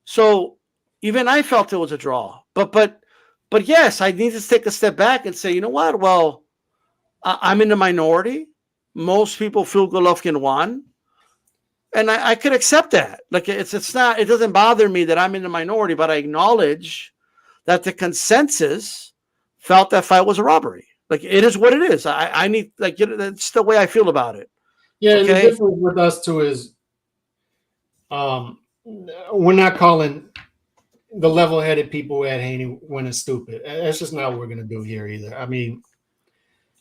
So even I felt it was a draw, but yes, I need to take a step back and say, you know what? Well, I'm in the minority. Most people feel Golovkin won, and I could accept that. Like it's not. It doesn't bother me that I'm in the minority, but I acknowledge that the consensus felt that fight was a robbery. Like it is what it is. I need that's the way I feel about it. Yeah, okay? And the difference with us too is, we're not calling the level-headed people at Haney winning stupid. That's just not what we're gonna do here either. I mean,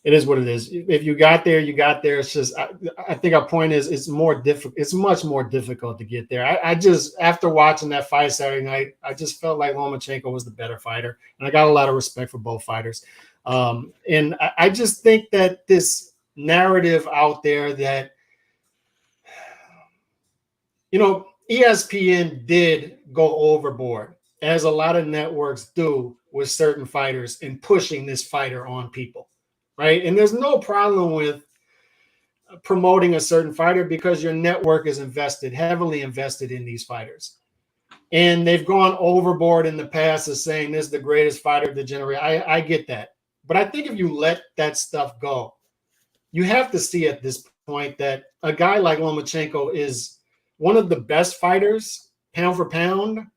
it is what it is. If you got there, you got there. It's just I think our point is it's more difficult. It's much more difficult to get there. I just, after watching that fight Saturday night, I just felt like Lomachenko was the better fighter, and I got a lot of respect for both fighters. And I just think that this narrative out there that ESPN did go overboard, as a lot of networks do with certain fighters, in pushing this fighter on people. Right. And there's no problem with promoting a certain fighter because your network is heavily invested in these fighters. And they've gone overboard in the past of saying this is the greatest fighter of the generation. I get that. But I think if you let that stuff go you have to see at this point that a guy like Lomachenko is one of the best fighters, pound for pound,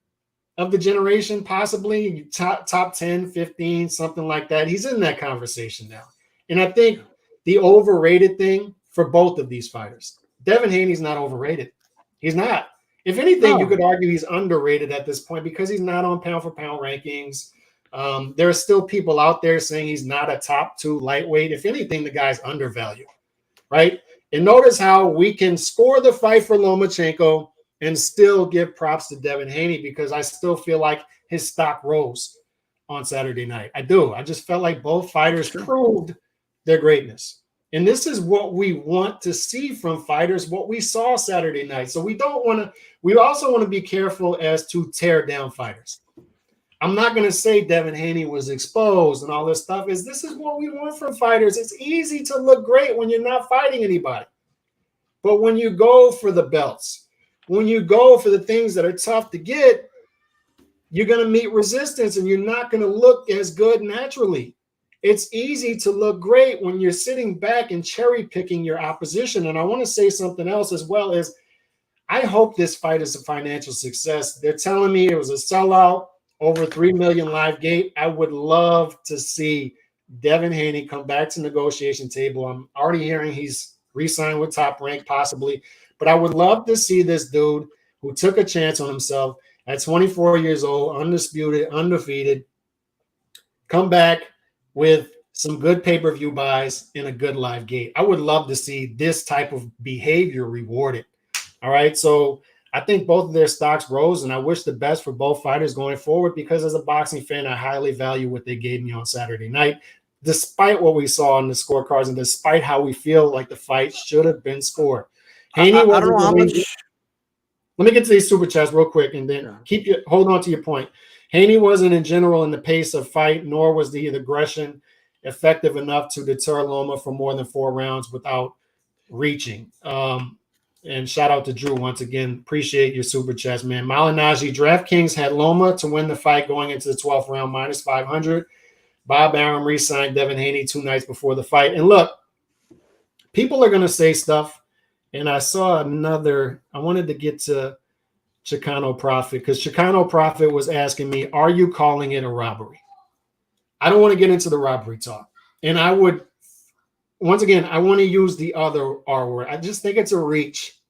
of the generation, possibly top 10, 15, something like that. He's in that conversation now. And I think the overrated thing for both of these fighters, Devin Haney's not overrated. He's not. If anything, you No. could argue he's underrated at this point because he's not on pound for pound rankings. There are still people out there saying he's not a top 2 lightweight. If anything, the guy's undervalued, right? And notice how we can score the fight for Lomachenko and still give props to Devin Haney because I still feel like his stock rose on Saturday night. I do. I just felt like both fighters proved their greatness. And this is what we want to see from fighters, what we saw Saturday night. So we also want to be careful as to tear down fighters. I'm not going to say Devin Haney was exposed and all this stuff. This is what we want from fighters. It's easy to look great when you're not fighting anybody. But when you go for the belts, when you go for the things that are tough to get, you're going to meet resistance and you're not going to look as good naturally. It's easy to look great when you're sitting back and cherry picking your opposition. And I want to say something else as well is I hope this fight is a financial success. They're telling me it was a sellout, over 3 million live gate. I would love to see Devin Haney come back to negotiation table. I'm already hearing he's re-signed with Top Rank possibly, but I would love to see this dude who took a chance on himself at 24 years old, undisputed, undefeated, come back with some good pay-per-view buys and a good live gate. I would love to see this type of behavior rewarded. All right. So I think both of their stocks rose, and I wish the best for both fighters going forward because as a boxing fan, I highly value what they gave me on Saturday night, despite what we saw in the scorecards and despite how we feel like the fight should have been scored. Haney I don't know how much. Let me get to these super chats real quick and then hold on to your point. Haney wasn't in general in the pace of fight, nor was the aggression effective enough to deter Loma for more than 4 rounds without reaching. And shout out to Drew once again. Appreciate your super chats, man. Malinaji, DraftKings had Loma to win the fight going into the 12th round, minus 500. Bob Arum re-signed Devin Haney 2 nights before the fight. And look, people are going to say stuff. And I saw another, I wanted to get to Chicano Prophet because Chicano Prophet was asking me, are you calling it a robbery? I don't want to get into the robbery talk. And I would, once again, I want to use the other R word. I just think it's a reach.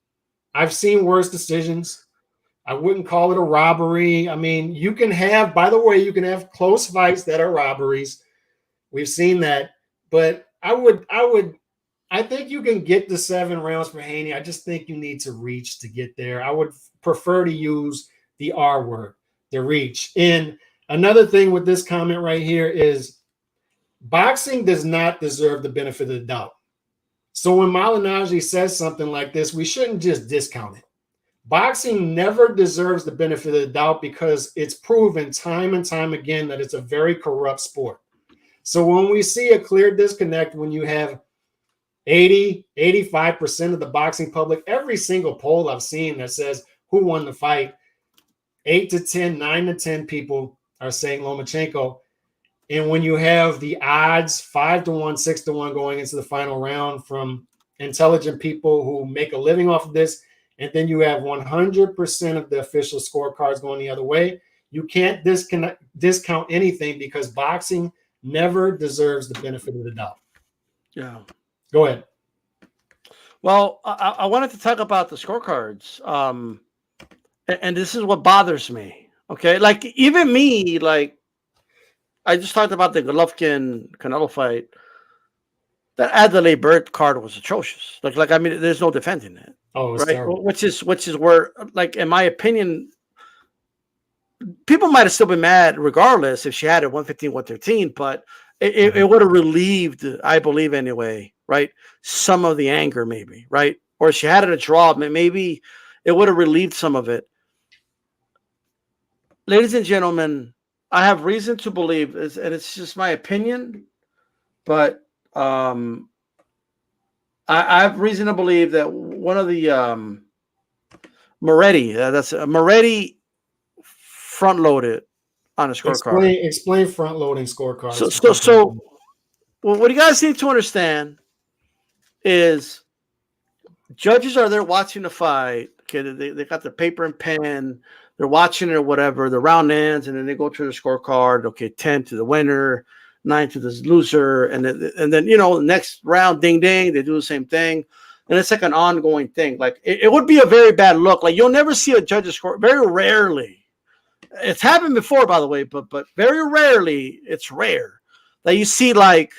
I've seen worse decisions. I wouldn't call it a robbery. I mean, you can have, by the way, you can have close fights that are robberies. We've seen that. But I think you can get the 7 rounds for Haney. I just think you need to reach to get there. I would prefer to use the R word, the reach. And another thing with this comment right here is boxing does not deserve the benefit of the doubt. So when Malinaji says something like this, we shouldn't just discount it. Boxing never deserves the benefit of the doubt because it's proven time and time again that it's a very corrupt sport. So when we see a clear disconnect, when you have 80, 85% of the boxing public, every single poll I've seen that says who won the fight, 8 to 10, 9 to 10 people are saying Lomachenko. And when you have the odds 5 to 1, 6 to 1 going into the final round from intelligent people who make a living off of this, and then you have 100% of the official scorecards going the other way, you can't discount anything because boxing never deserves the benefit of the doubt. Yeah. Go ahead. Well, I wanted to talk about the scorecards. And this is what bothers me. Okay. Like even me, like I just talked about the Golovkin Canelo fight. That Adelaide Bird card was atrocious. Like I mean, there's no defending it. Oh, it's terrible. Which is where, like, in my opinion, people might have still been mad regardless if she had it 115, 113, but it would have relieved, I believe anyway, right? Some of the anger, maybe, right? Or she had it a draw, maybe it would have relieved some of it. Ladies and gentlemen, I have reason to believe, and it's just my opinion, but I have reason to believe that one of the Moretti front loaded on a scorecard. Explain front loading scorecards. So well, what you guys need to understand is judges are there watching the fight. Okay, they got their paper and pen. They're watching it or whatever. The round ends, and then they go through the scorecard. Okay, 10 to the winner, 9 to the loser, and then next round, ding ding, they do the same thing, and it's like an ongoing thing. Like it would be a very bad look. Like you'll never see a judge's score. Very rarely, it's happened before, by the way, but very rarely, it's rare that you see like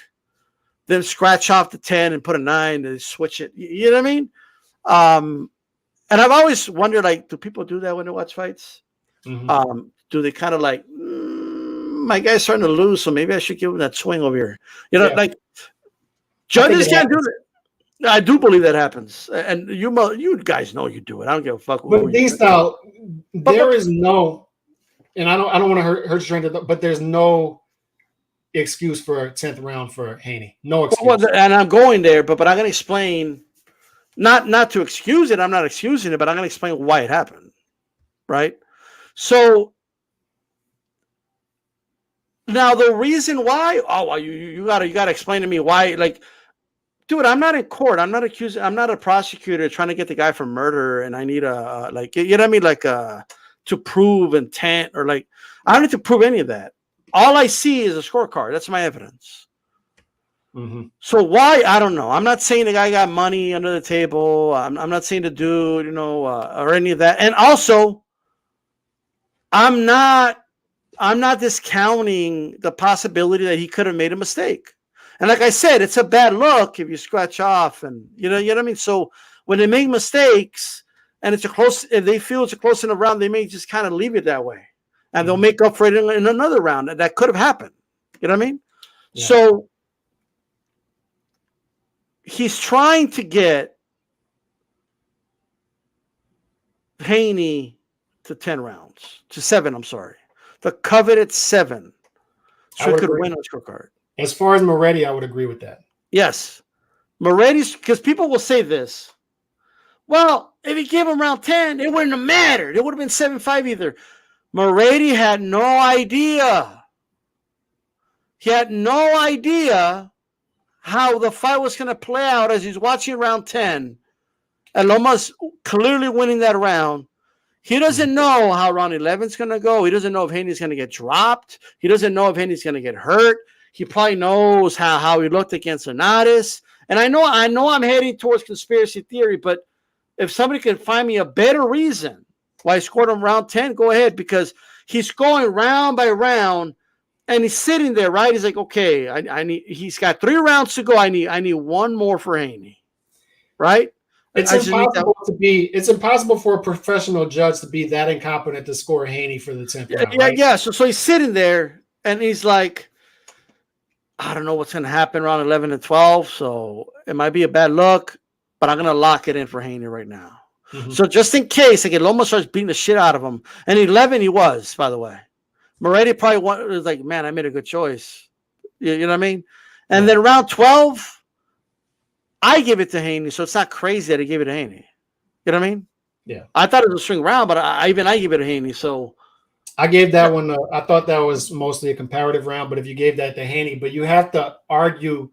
them scratch off the 10 and put a 9 and switch it. You know what I mean? And I've always wondered, like, do people do that when they watch fights? Mm-hmm. Do they kind of like, my guy's starting to lose, so maybe I should give him that swing over here? Like judges can't do that. I do believe that happens, and you guys know you do it. I don't give a fuck. But these style, there is no, and I don't want to hurt your train, but there's no excuse for a 10th round for Haney. No excuse. Well, and I'm going there, but I'm going to explain. Not to excuse it. I'm not excusing it, but I'm going to explain why it happened. Right. So now the reason why, you gotta explain to me why, like, dude, I'm not in court. I'm not accusing. I'm not a prosecutor trying to get the guy for murder. And I need like, you know what I mean? Like, to prove intent or like, I don't need to prove any of that. All I see is a scorecard. That's my evidence. Mm-hmm. So why? I don't know. I'm not saying the guy got money under the table. I'm not saying the dude, or any of that. And also, I'm not discounting the possibility that he could have made a mistake. And like I said, it's a bad look if you scratch off, and you know what I mean. So when they make mistakes and if they feel it's a close enough round, they may just kind of leave it that way, and they'll make up for it in another round. That could have happened. You know what I mean? Yeah. So he's trying to get Haney to 10 rounds, to 7. I'm sorry, the coveted 7, so he could win on scorecard. As far as Moretti, I would agree with that. Yes, Moretti's, because people will say this. Well, if he gave him round 10, it wouldn't have mattered. It would have been 7-5 either. Moretti had no idea. He had no idea how the fight was going to play out as he's watching round 10. And Loma's clearly winning that round. He doesn't know how round 11 is going to go. He doesn't know if Haney's going to get dropped. He doesn't know if Haney's going to get hurt. He probably knows how he looked against Hernandez. And I know I'm heading towards conspiracy theory, but if somebody can find me a better reason why he scored him round 10, go ahead, because he's going round by round. And he's sitting there, right? He's like, okay, he's got 3 rounds to go. I need one more for Haney, right? It's impossible for a professional judge to be that incompetent to score Haney for the 10th round. Right? Yeah. So he's sitting there, and he's like, I don't know what's going to happen around 11 and 12. So it might be a bad look, but I'm going to lock it in for Haney right now. Mm-hmm. So just in case, like, Loma starts beating the shit out of him. And 11 he was, by the way. Moretti probably was like, man, I made a good choice. You know what I mean? And then round 12, I give it to Haney, so it's not crazy that he gave it to Haney. You know what I mean? Yeah. I thought it was a swing round, but I give it to Haney. So I gave that one. I thought that was mostly a comparative round, but if you gave that to Haney, but you have to argue.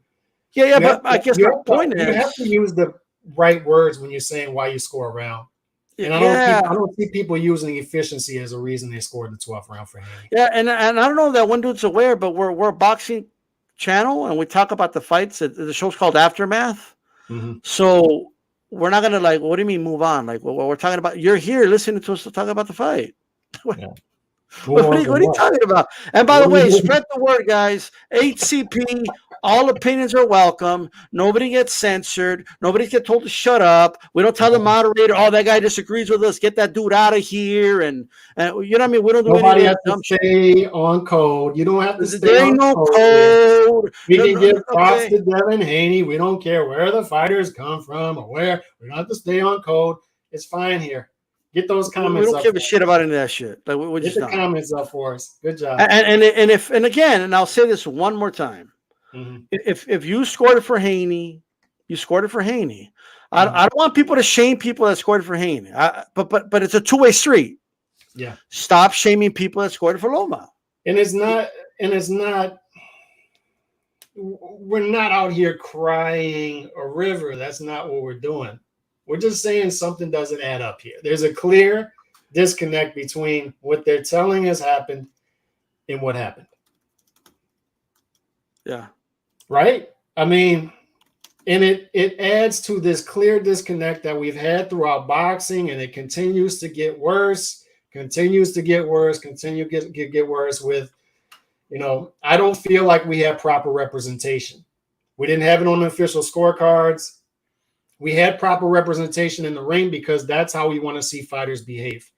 Yeah, but I guess the point is, you have to use the right words when you're saying why you score a round. And I don't see people using efficiency as a reason they scored the 12th round for Haney. Yeah, and I don't know if that one dude's aware, but we're a boxing channel, and we talk about the fights. The show's called Aftermath. Mm-hmm. So we're not gonna, like, what do you mean move on? Like, what we're talking about, you're here listening to us to talk about the fight. Yeah. What are you talking about? And by the way, spread the word, guys. HCP, all opinions are welcome. Nobody gets censored. Nobody gets told to shut up. We don't tell the moderator, oh, that guy disagrees with us, get that dude out of here. And you know what I mean? We don't do Nobody has to stay on code. You don't have to stay there ain't no code. We can give props to Devin Haney. We don't care where the fighters come from or where. We don't have to stay on code. It's fine here. Get those comments. We don't give a shit about any of that shit. Like, we just get the comments up for us. Good job. And I'll say this one more time. Mm-hmm. If you scored it for Haney, you scored it for Haney. Mm-hmm. I don't want people to shame people that scored it for Haney. But it's a two-way street. Yeah. Stop shaming people that scored it for Loma. And it's not. we're not out here crying a river. That's not what we're doing. We're just saying something doesn't add up here. There's a clear disconnect between what they're telling us happened and what happened. Yeah. Right? I mean, and it adds to this clear disconnect that we've had throughout boxing, and it continues to get worse, continues to get worse, continue to get worse with, I don't feel like we have proper representation. We didn't have it on the official scorecards. We had proper representation in the ring because that's how we want to see fighters behave.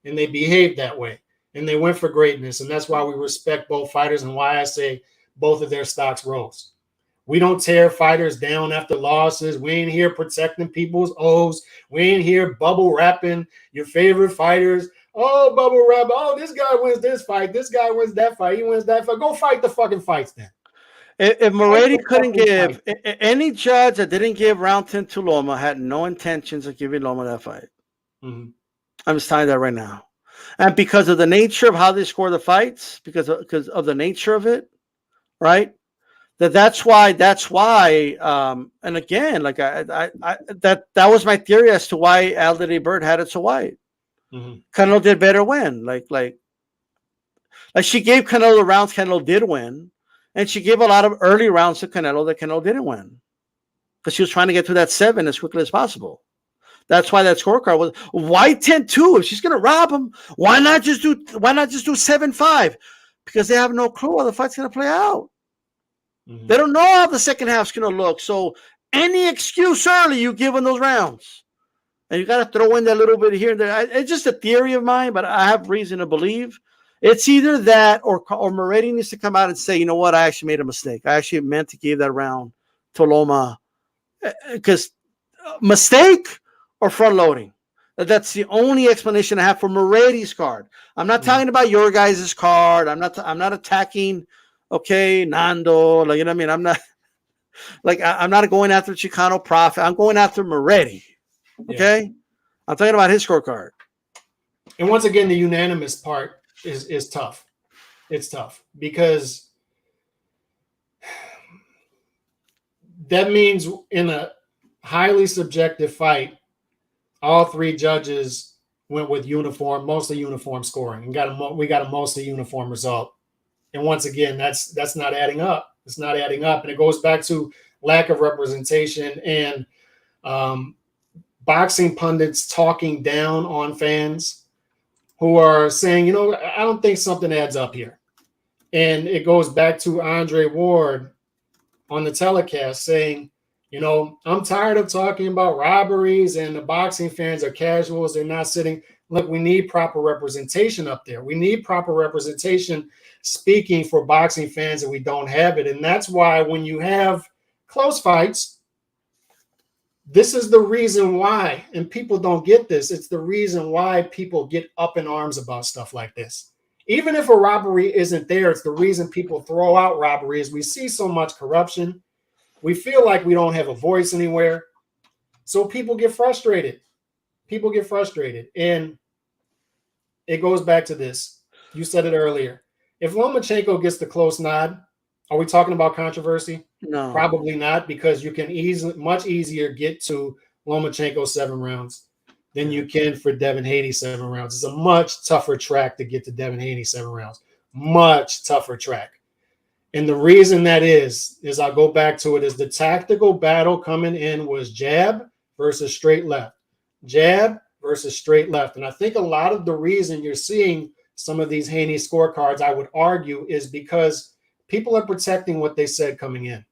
And they behaved that way. And they went for greatness. And that's why we respect both fighters and why I say both of their stocks rose. We don't tear fighters down after losses. We ain't here protecting people's O's. We ain't here bubble wrapping your favorite fighters. Oh, bubble wrap. Oh, this guy wins this fight. This guy wins that fight. He wins that fight. Go fight the fucking fights then. If Moretti couldn't give any judge that didn't give round 10 to Loma had no intentions of giving Loma that fight. Mm-hmm. I'm just telling you that right now. And because of the nature of how they score the fights, because of the nature of it, right? That's why. And again, like that was my theory as to why Aldity Bird had it so wide. Mm-hmm. Canelo did better win. Like she gave Canelo the rounds Canelo did win. And she gave a lot of early rounds to Canelo that Canelo didn't win because she was trying to get to that 7 as quickly as possible. That's why that scorecard was why 10-2. If she's going to rob him, why not just do 7-5? Because they have no clue how the fight's going to play out. Mm-hmm. They don't know how the second half's going to look. So any excuse early you give in those rounds, and you got to throw in that little bit here and there. It's just a theory of mine, but I have reason to believe. It's either that or Moretti needs to come out and say, you know what, I actually made a mistake. I actually meant to give that round to Loma. Because mistake or front loading. That's the only explanation I have for Moretti's card. I'm not talking about your guys' card. I'm not attacking, Nando. Like, you know what I mean? I'm not going after Chicano Prophet. I'm going after Moretti. Okay? Yeah. I'm talking about his scorecard. And once again, the unanimous part is tough. It's tough because that means in a highly subjective fight, all three judges went with mostly uniform scoring, and we got a mostly uniform result. And once again, that's not adding up. It's not adding up, and it goes back to lack of representation and boxing pundits talking down on fans who are saying, I don't think something adds up here. And it goes back to Andre Ward on the telecast saying, I'm tired of talking about robberies and the boxing fans are casuals. They're not sitting. Look, we need proper representation up there. We need proper representation speaking for boxing fans, and we don't have it. And that's why when you have close fights, this is the reason why, and people don't get this, it's the reason why people get up in arms about stuff like this. Even if a robbery isn't there, it's the reason people throw out robberies. We see so much corruption. We feel like we don't have a voice anywhere. So people get frustrated. And it goes back to this. You said it earlier. If Lomachenko gets the close nod, are we talking about controversy? No. Probably not, because you can much easier get to Lomachenko 7 rounds than you can for Devin Haney 7 rounds. It's a much tougher track to get to Devin Haney 7 rounds. Much tougher track. And the reason that is I'll go back to it, is the tactical battle coming in was jab versus straight left. Jab versus straight left. And I think a lot of the reason you're seeing some of these Haney scorecards, I would argue, is because people are protecting what they said coming in.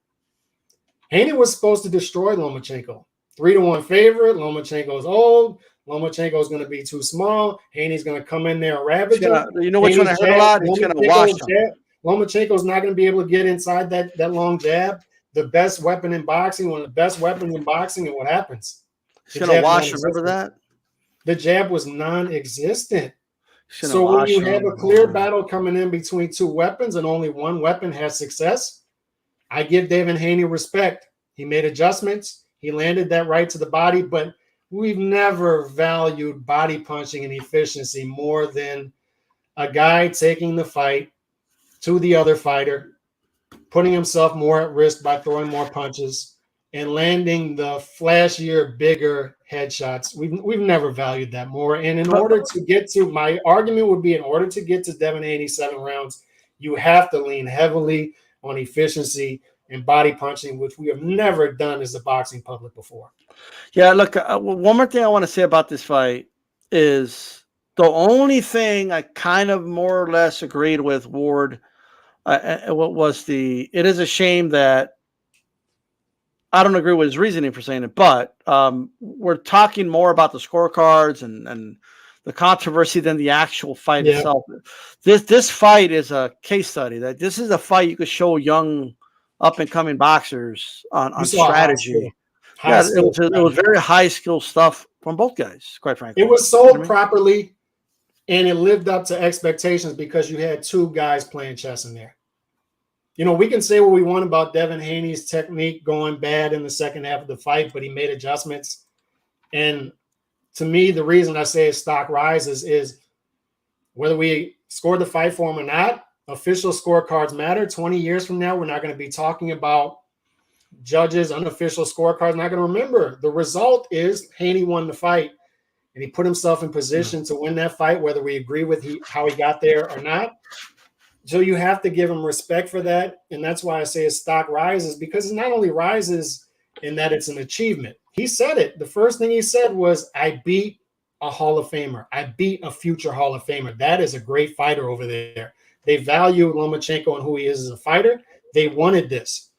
Haney was supposed to destroy Lomachenko. 3-1 favorite. Lomachenko's old. Lomachenko's going to be too small. Haney's going to come in there and ravage him. You know what's going to hurt a lot? He's going to wash him. Lomachenko's not going to be able to get inside that long jab. The best weapon in boxing, one of the best weapons in boxing, and what happens? He's going to wash him. Remember that? The jab was non-existent. So when you have a clear battle coming in between two weapons and only one weapon has success, I give Devin Haney respect. He made adjustments. He landed that right to the body, but we've never valued body punching and efficiency more than a guy taking the fight to the other fighter, putting himself more at risk by throwing more punches and landing the flashier, bigger headshots. We've never valued that more. And in But order to get to, my argument would be, in order to get to Devin Haney 7 rounds, you have to lean heavily on efficiency and body punching, which we have never done as a boxing public before. yeah, look, one more thing I want to say about this fight is the only thing I kind of more or less agreed with Ward. What was it is a shame that I don't agree with his reasoning for saying it, but we're talking more about the scorecards and the controversy than the actual fight itself. This fight is a case study. That this is a fight you could show young up and coming boxers on strategy. It was very high skill stuff from both guys, quite frankly. It was sold properly, and it lived up to expectations because you had two guys playing chess in there. You know, we can say what we want about Devin Haney's technique going bad in the second half of the fight, but he made adjustments. And to me, the reason I say his stock rises is whether we scored the fight for him or not, official scorecards matter. 20 years from now, we're not going to be talking about judges' unofficial scorecards. Not going to remember. The result is Haney won the fight, and he put himself in position to win that fight, whether we agree with how he got there or not. So you have to give him respect for that. And that's why I say his stock rises, because it not only rises in that it's an achievement. He said it. The first thing he said was, I beat a Hall of Famer. I beat a future Hall of Famer. That is a great fighter over there. They value Lomachenko and who he is as a fighter. They wanted this.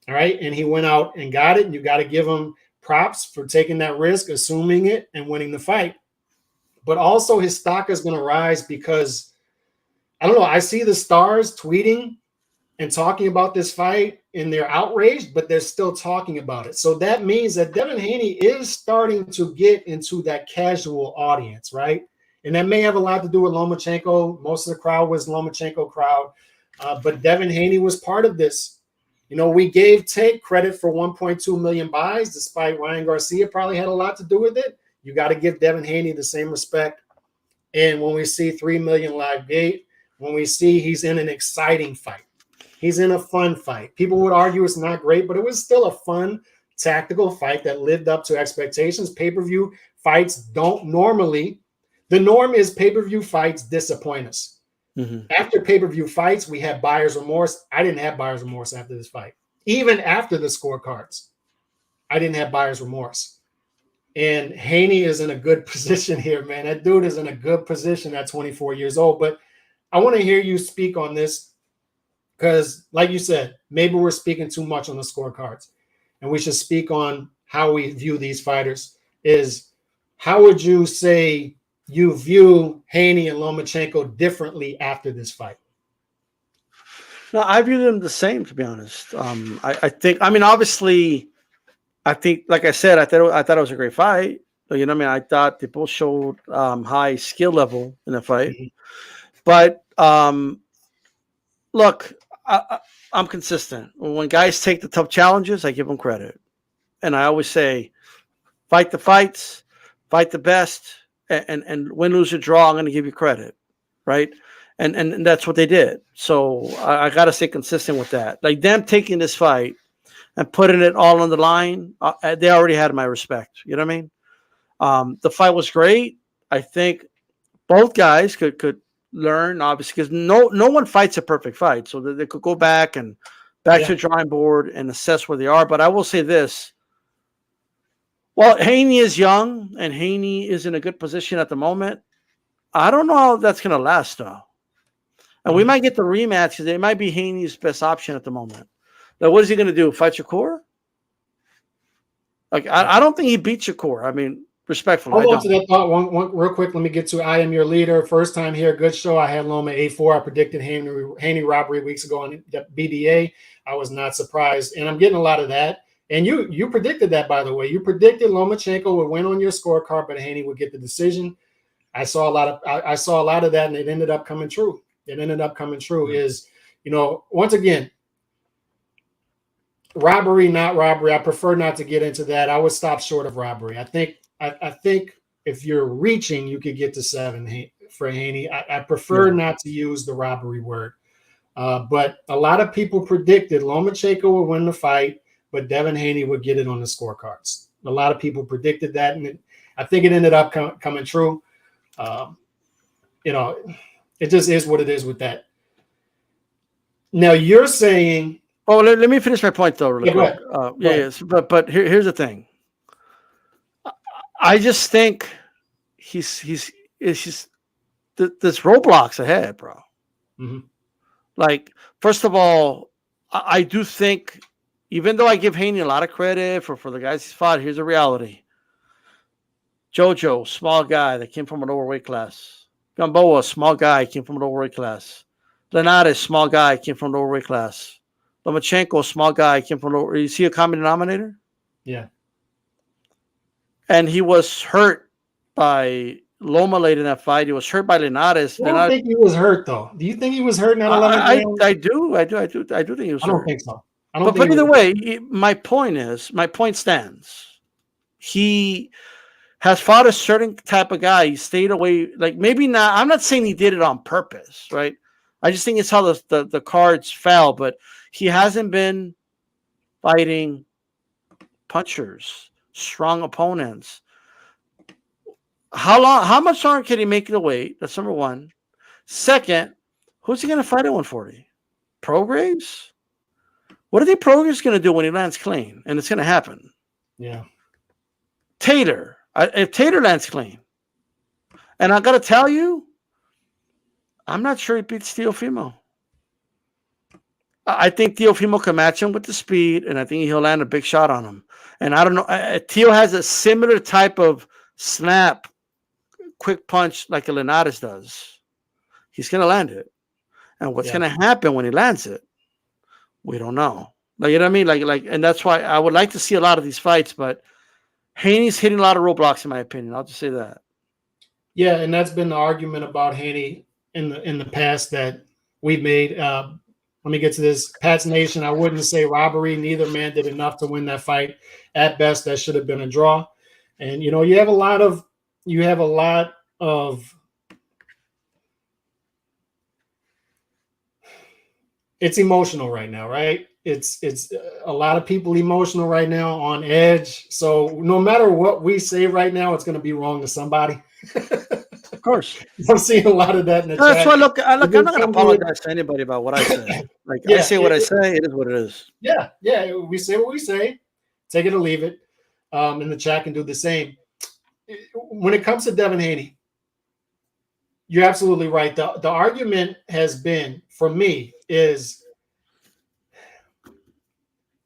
All right. And he went out and got it. And you got to give him props for taking that risk, assuming it, and winning the fight. But also his stock is going to rise because, I don't know, I see the stars tweeting and talking about this fight, and they're outraged, but they're still talking about it. So that means that Devin Haney is starting to get into that casual audience, right? And that may have a lot to do with Lomachenko. Most of the crowd was Lomachenko crowd, but Devin Haney was part of this. You know, we gave Tank credit for 1.2 million buys, despite Ryan Garcia probably had a lot to do with it. You got to give Devin Haney the same respect. And when we see 3 million live gate, when we see he's in an exciting fight, he's in a fun fight. People would argue it's not great, but it was still a fun, tactical fight that lived up to expectations. Pay-per-view fights don't normally. The norm is pay-per-view fights disappoint us. Mm-hmm. After pay-per-view fights, we have buyer's remorse. I didn't have buyer's remorse after this fight. Even after the scorecards, I didn't have buyer's remorse. And Haney is in a good position here, man. That dude is in a good position at 24 years old. But I want to hear you speak on this because, like you said, maybe we're speaking too much on the scorecards, and we should speak on how we view these fighters. How would you say you view Haney and Lomachenko differently after this fight? No, I view them the same, to be honest. I think, I mean, obviously, I think, like I said, I thought it was a great fight. You know what I mean? I thought they both showed high skill level in the fight. Mm-hmm. But look, I'm consistent. When guys take the tough challenges, I give them credit. And I always say, fight the fights, fight the best, and win, lose, or draw, I'm going to give you credit, right? And that's what they did. So I got to stay consistent with that. Like them taking this fight and putting it all on the line, they already had my respect. You know what I mean? The fight was great. I think both guys could learn, obviously, because no one fights a perfect fight, so they could go back to the drawing board and assess where they are. But I will say this: while Haney is young and Haney is in a good position at the moment, I don't know how that's going to last, though. And we might get the rematch because it might be Haney's best option at the moment. Now, what is he going to do? Fight Shakur? Like, I don't think he beat Shakur. I mean, respectfully. Hold on to that thought one real quick. Let me get to I Am Your Leader. First time here, good show. I had Loma 8-4. I predicted Haney robbery weeks ago on BDA. I was not surprised, and I'm getting a lot of that. And you predicted that, by the way. You predicted Lomachenko would win on your scorecard, but Haney would get the decision. I saw a lot of that, and it ended up coming true. Is, you know, once again, robbery, not robbery. I prefer not to get into that. I would stop short of robbery. I think if you're reaching, you could get to 7 for Haney. I prefer not to use the robbery word. But a lot of people predicted Lomachenko would win the fight, but Devin Haney would get it on the scorecards. A lot of people predicted that, and I think it ended up coming true. You know, it just is what it is with that. Now you're saying. Oh, let me finish my point though, really quick. Yes, but here's the thing. I just think it's just this roadblocks ahead, bro. Mm-hmm. Like, first of all, I do think, even though I give Haney a lot of credit for the guys he's fought, here's the reality. Jojo, small guy that came from an overweight class. Gamboa, small guy, came from an overweight class. Linares, small guy, came from an overweight class. Lomachenko, small guy, came from an overweight. You see a common denominator? Yeah. And he was hurt by Loma late in that fight. He was hurt by Linares. I don't think he was hurt though. Do you think he was hurt in that 11th round? I do think he was hurt. I don't think so. I don't. But either way, my point stands. He has fought a certain type of guy. He stayed away. Like, maybe not. I'm not saying he did it on purpose, right? I just think it's how the cards fell. But he hasn't been fighting punchers, strong opponents. How much longer can he make the weight? That's number one. Second, who's he going to fight at 140? Prograves? What are the Prograves going to do when he lands clean? And it's going to happen. Yeah. Taylor. If Taylor lands clean, and I got to tell you, I'm not sure he beats Teofimo. I think Teofimo can match him with the speed, and I think he'll land a big shot on him. And I don't know. Teo has a similar type of snap, quick punch like a Linares does. He's going to land it. And what's going to happen when he lands it, we don't know. Like, you know what I mean? Like, and that's why I would like to see a lot of these fights, but Haney's hitting a lot of roadblocks, in my opinion. I'll just say that. Yeah, and that's been the argument about Haney in the past that we've made. Let me get to this. Pat's Nation, I wouldn't say robbery. Neither man did enough to win that fight. At best, that should have been a draw. And you have a lot of it's emotional right now, right? It's a lot of people emotional right now, on edge. So no matter what we say right now, it's going to be wrong to somebody. Of course. I'm seeing a lot of that in the That's chat. why, look, I'm not going to apologize to anybody about what I say. Like, I say what I say. It is what it is. Yeah. We say what we say. Take it or leave it. And the chat can do the same. When it comes to Devin Haney, you're absolutely right. The argument has been, for me, is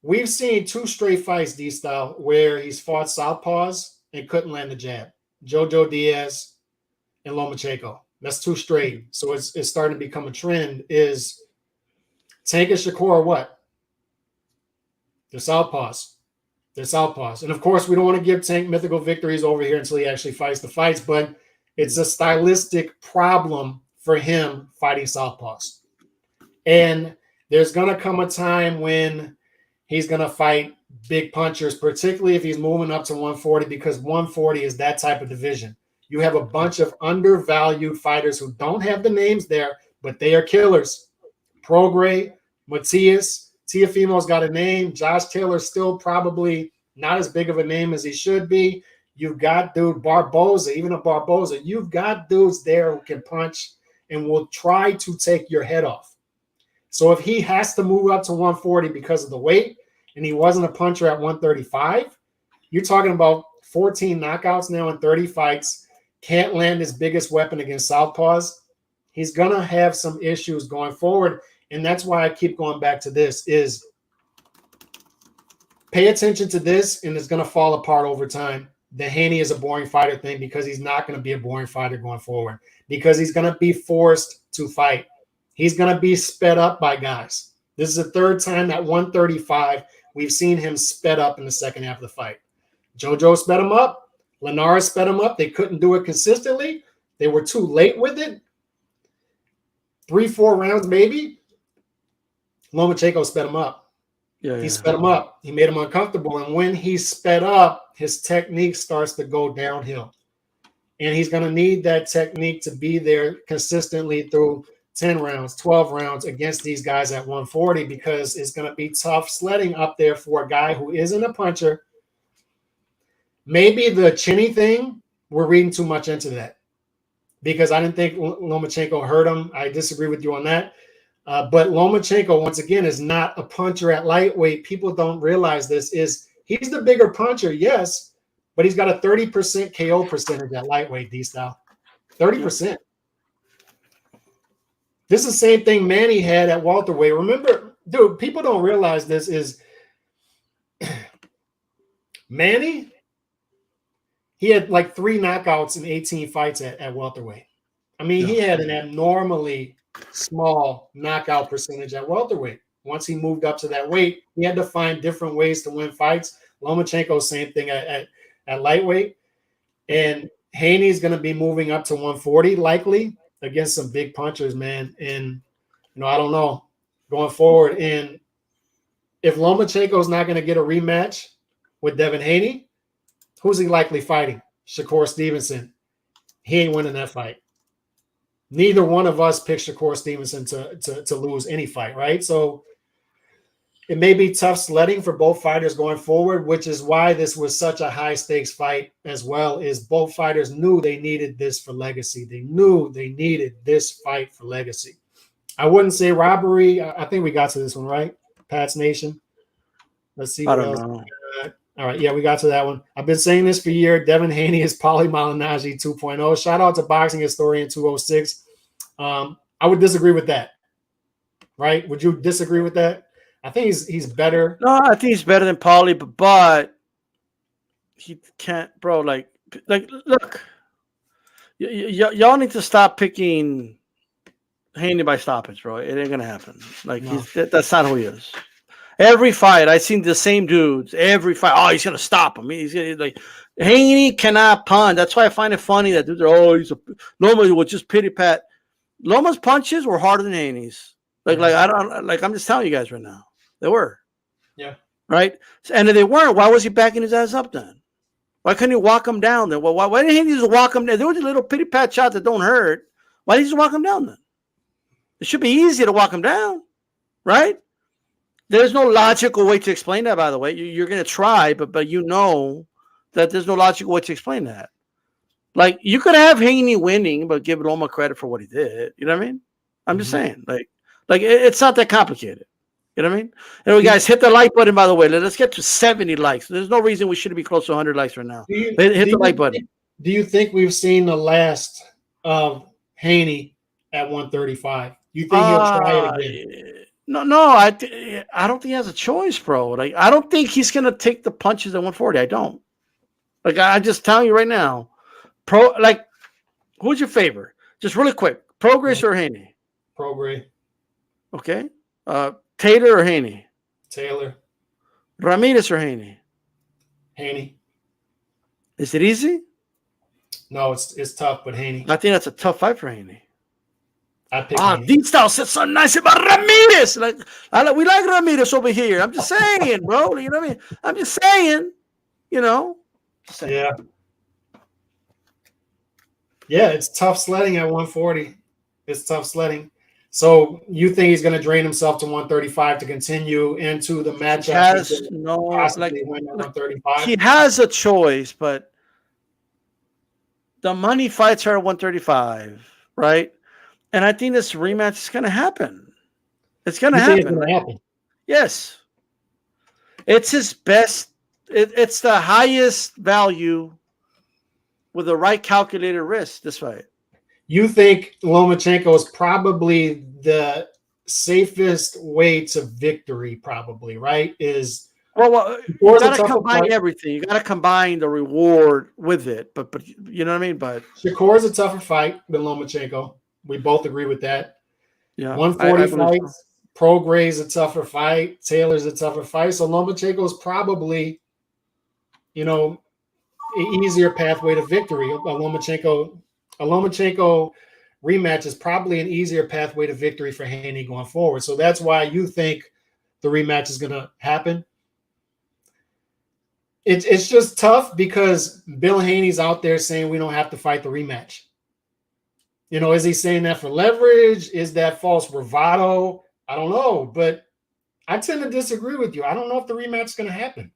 we've seen 2 straight fights, D-style, where he's fought southpaws and couldn't land the jab. Jojo Diaz and Lomachenko. That's 2 straight. So it's starting to become a trend. Is Tank and Shakur what? They're southpaws. And of course, we don't want to give Tank mythical victories over here until he actually fights the fights, but it's a stylistic problem for him fighting southpaws. And there's going to come a time when he's going to fight big punchers, particularly if he's moving up to 140, because 140 is that type of division. You have a bunch of undervalued fighters who don't have the names there, but they are killers. Prograis, Matias, Teofimo's got a name. Josh Taylor's still probably not as big of a name as he should be. You've got Barboza, even a Barboza. You've got dudes there who can punch and will try to take your head off. So if he has to move up to 140 because of the weight, and he wasn't a puncher at 135, you're talking about 14 knockouts now in 30 fights, can't land his biggest weapon against southpaws. He's going to have some issues going forward. And that's why I keep going back to this, is pay attention to this, and it's going to fall apart over time. The Haney is a boring fighter thing, because he's not going to be a boring fighter going forward, because he's going to be forced to fight. He's going to be sped up by guys. This is the 3rd time at 135 we've seen him sped up in the second half of the fight. Jojo sped him up. Linares sped him up. They couldn't do it consistently. They were too late with it. 3-4 rounds maybe. Lomachenko sped him up. He sped him up. He made him uncomfortable. And when he sped up, his technique starts to go downhill. And he's going to need that technique to be there consistently through 10 rounds, 12 rounds against these guys at 140 because it's going to be tough sledding up there for a guy who isn't a puncher. Maybe the chinny thing, we're reading too much into that because I didn't think Lomachenko hurt him. I disagree with you on that. But Lomachenko, once again, is not a puncher at lightweight. People don't realize this. He's the bigger puncher, yes, but he's got a 30% KO percentage at lightweight, D-Style. 30%. This is the same thing Manny had at welterweight. Remember, dude, people don't realize this is Manny, he had like 3 knockouts in 18 fights at welterweight. I mean, he had an abnormally small knockout percentage at welterweight. Once he moved up to that weight, he had to find different ways to win fights. Lomachenko, same thing at lightweight. And Haney's going to be moving up to 140 likely against some big punchers, man. And, I don't know going forward. And if Lomachenko's not going to get a rematch with Devin Haney, who's he likely fighting? Shakur Stevenson. He ain't winning that fight. Neither one of us picked Shakur Stevenson to lose any fight, right? So it may be tough sledding for both fighters going forward, which is why this was such a high-stakes fight as well, is both fighters knew they needed this for legacy. They knew they needed this fight for legacy. I wouldn't say robbery. I think we got to this one, right? Pat's Nation. Let's see what else. All right, yeah, we got to that one. I've been saying this for years. Devin Haney is Paulie Malignaggi 2.0. Shout out to Boxing Historian 206. I would disagree with that, right? Would you disagree with that? I think he's better. No, I think he's better than Paulie, but he can't, bro. Like look, y'all need to stop picking Haney by stoppage, bro. It ain't gonna happen. Like No. That's not who he is. Every fight, I've seen the same dudes. Every fight, he's gonna stop him. He's gonna, like, Haney cannot punch. That's why I find it funny that dudes are Loma would just pity pat. Loma's punches were harder than Haney's. Like I'm just telling you guys right now, they were. Yeah. Right. And if they weren't, why was he backing his ass up then? Why couldn't he walk him down then? Well, why didn't Haney just walk him down? There was a little pity pat shot that don't hurt. Why didn't he just walk him down then? It should be easy to walk him down, right? There's no logical way to explain that, by the way. You're going to try, but you know that there's no logical way to explain that. Like, you could have Haney winning, but give Loma credit for what he did. You know what I mean? I'm just saying. Like it's not that complicated. You know what I mean? Anyway, guys, hit the like button, by the way. Let's get to 70 likes. There's no reason we shouldn't be close to 100 likes right now. Hit the like button. Do you think we've seen the last of Haney at 135? You think he'll try it again? No, I don't think he has a choice, bro. Like, I don't think he's gonna take the punches at 140. I don't. Like, I'm just telling you right now. Who's your favorite? Just really quick. Progress or Haney? Progress. Okay. Taylor or Haney? Taylor. Ramirez or Haney? Haney. Is it easy? No, it's tough, but Haney. I think that's a tough fight for Haney. I pick Haney. D-Style said something nice about Ramirez. We like Ramirez over here. I'm just saying, bro. You know what I mean? I'm just saying, Yeah. Yeah, it's tough sledding at 140. It's tough sledding. So you think he's going to drain himself to 135 to continue into the matchup? Win at 135? He has a choice, but the money fights are at 135, right? And I think this rematch is going to happen. It's going to happen. It's going to happen? Yes. It's his best. It's the highest value with the right calculated risk, this fight. You think Lomachenko is probably the safest way to victory, probably, right? You got to combine everything. You got to combine the reward with it. But you know what I mean? But Shakur's a tougher fight than Lomachenko. We both agree with that. Yeah. 140 fights. Progray's a tougher fight. Taylor's a tougher fight. So Lomachenko's probably, an easier pathway to victory. A Lomachenko rematch is probably an easier pathway to victory for Haney going forward. So that's why you think the rematch is going to happen. It's just tough because Bill Haney's out there saying we don't have to fight the rematch. Is he saying that for leverage? Is that false bravado? I don't know, but I tend to disagree with you. I don't know if the rematch is going to happen.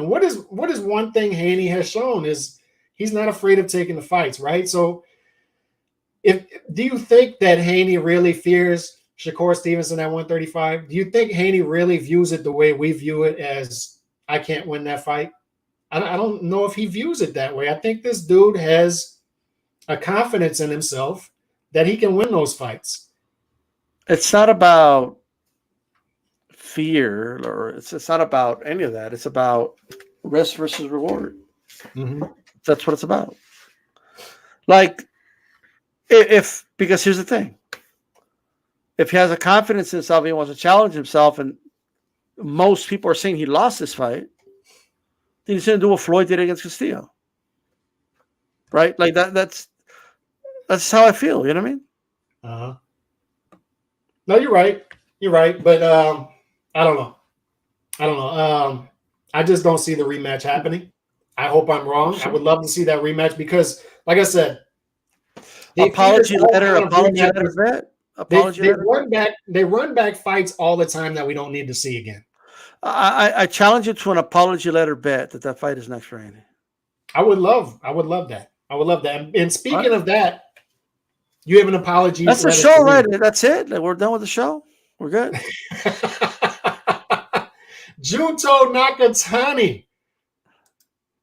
What is one thing Haney has shown is he's not afraid of taking the fights, right? So do you think that Haney really fears Shakur Stevenson at 135? Do you think Haney really views it the way we view it, as I can't win that fight? I don't know if he views it that way. I think this dude has a confidence in himself that he can win those fights. It's not about fear, or it's not about any of that. It's about risk versus reward. Mm-hmm. That's what it's about. Like, because here's the thing. If he has a confidence in himself, he wants to challenge himself, and most people are saying he lost this fight, then he's going to do what Floyd did against Castillo. Right? Like that's how I feel. You know what I mean? Uh-huh. No, you're right. But I don't know. I just don't see the rematch happening. I hope I'm wrong. I would love to see that rematch because, like I said, apology letter bet. They run back fights all the time that we don't need to see again. I challenge you to an apology letter bet that fight is next for Haney. I would love that. And speaking of that, you have an apology. That's the show, right? That's it. We're done with the show. We're good. Junto Nakatani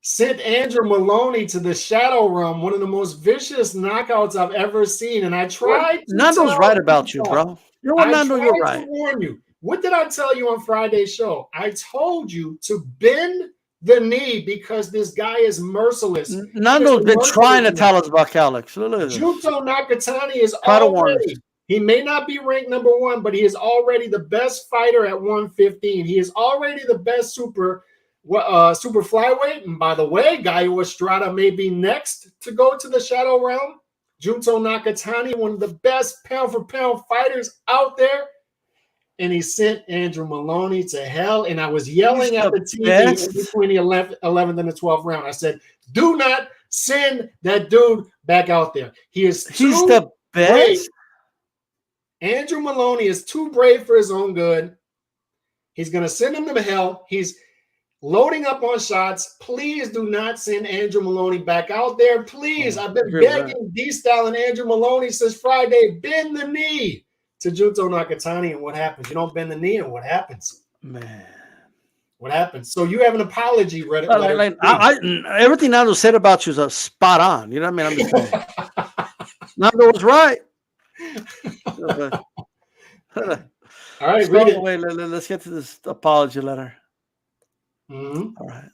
sent Andrew Maloney to the Shadow Realm, one of the most vicious knockouts I've ever seen. And I tried to Nando's right about you, bro. You're right. To warn you. What did I tell you on Friday's show? I told you to bend the knee because this guy is merciless. Nando's been trying to tell us about Calix. Junto Nakatani is already, he may not be ranked number 1, but he is already the best fighter at 115. He is already the best super flyweight. And by the way, Gaio Estrada may be next to go to the Shadow Realm. Junto Nakatani, one of the best pound-for-pound fighters out there. And he sent Andrew Maloney to hell. And I was yelling at the TV in between the 11th and the 12th round. I said, do not send that dude back out there. He's the best. Brave. Andrew Maloney is too brave for his own good. He's going to send him to hell. He's loading up on shots. Please do not send Andrew Maloney back out there. Please. I've been begging D-Style and Andrew Maloney since Friday. Bend the knee to Junto Nakatani, and what happens? You don't bend the knee, and what happens? Man. What happens? So you have an apology letter. Everything Nando said about you is spot on. You know what I mean? I'm just saying. Nando was right. All right, read it. Wait, let's get to this apology letter. Mm-hmm. All right.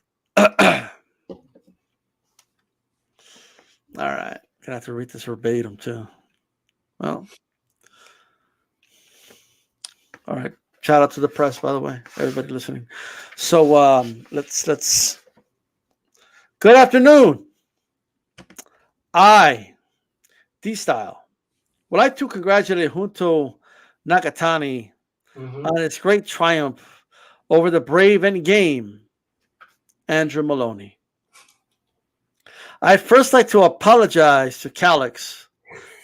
All right. Gonna have to read this verbatim too. Well. All right. Shout out to the press, by the way, everybody listening. So let's. Good afternoon. I, D-Style, would like to congratulate Junto Nakatani on its great triumph over the brave and game Andrew Maloney. I'd first like to apologize to Calix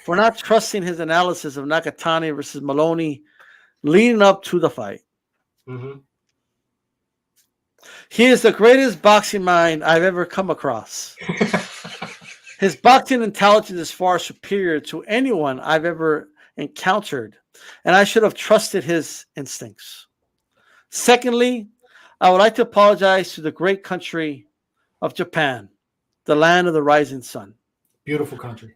for not trusting his analysis of Nakatani versus Maloney leading up to the fight. Mm-hmm. He is the greatest boxing mind I've ever come across. His boxing intelligence is far superior to anyone I've ever encountered, and I should have trusted his instincts. Secondly, I would like to apologize to the great country of Japan, the land of the rising sun. Beautiful country.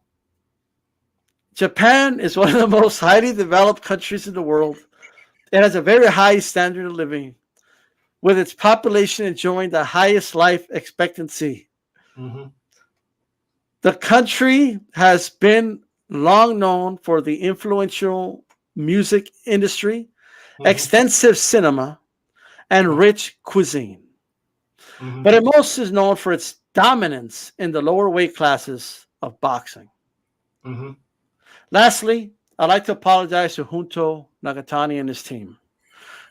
Japan is one of the most highly developed countries in the world. It has a very high standard of living, with its population enjoying the highest life expectancy. Mm-hmm. The country has been long known for the influential music industry, extensive cinema, and rich cuisine. But it most is known for its dominance in the lower weight classes of boxing. Lastly, I'd like to apologize to Junto Nakatani and his team.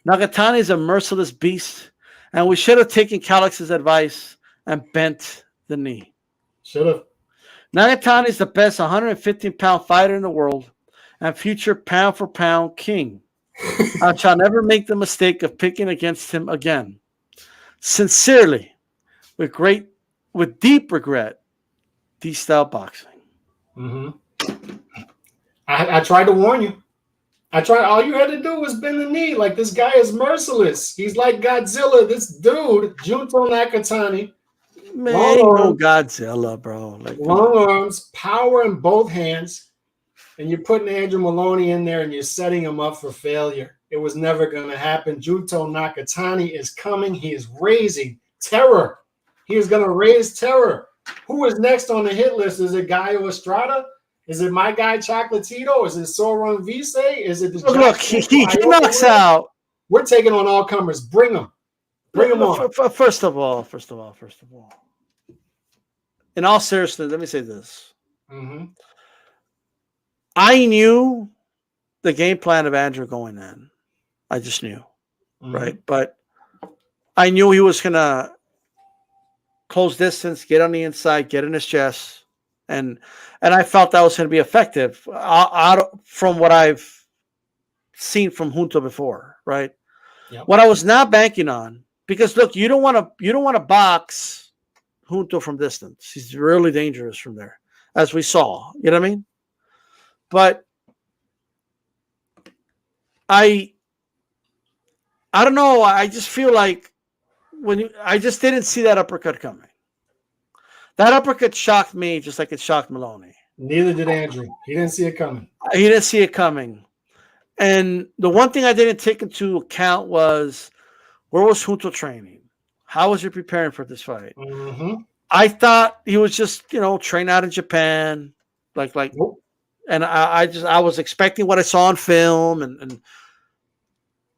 Nakatani is a merciless beast, and we should have taken Calix's advice and bent the knee. Should have. Nakatani is the best 115-pound fighter in the world and future pound-for-pound king. I shall never make the mistake of picking against him again. Sincerely, with deep regret, D-style boxing. Mm-hmm. I tried to warn you. I tried. All you had to do was bend the knee. Like, this guy is merciless. He's like Godzilla. This dude, Junto Nakatani, Man, long ain't no arms, Godzilla, bro. Like, long arms, power in both hands, and you're putting Andrew Maloney in there and you're setting him up for failure. It was never going to happen. Junto Nakatani is coming. He is raising terror. He is going to raise terror. Who is next on the hit list? Is it Gallo Estrada? Is it my guy Chocolatito? Is it Soron Vise? Is it the look, he knocks out. We're taking on all comers. Bring them. Bring them on. First of all, in all seriousness, let me say this. Mm-hmm. I knew the game plan of Andrew going in. I just knew, right? But I knew he was going to close distance, get on the inside, get in his chest. And I felt that was going to be effective from what I've seen from Junto before, right? Yep. What I was not banking on, because look, you don't want to box Junto from distance. He's really dangerous from there, as we saw. You know what I mean? But I don't know. I just feel like I just didn't see that uppercut coming. That uppercut shocked me just like it shocked Maloney. Neither did Andrew. He didn't see it coming. He didn't see it coming. And the one thing I didn't take into account was, where was Junto training? How was he preparing for this fight? Mm-hmm. I thought he was just, trained out in Japan. Nope. And I was expecting what I saw on film, and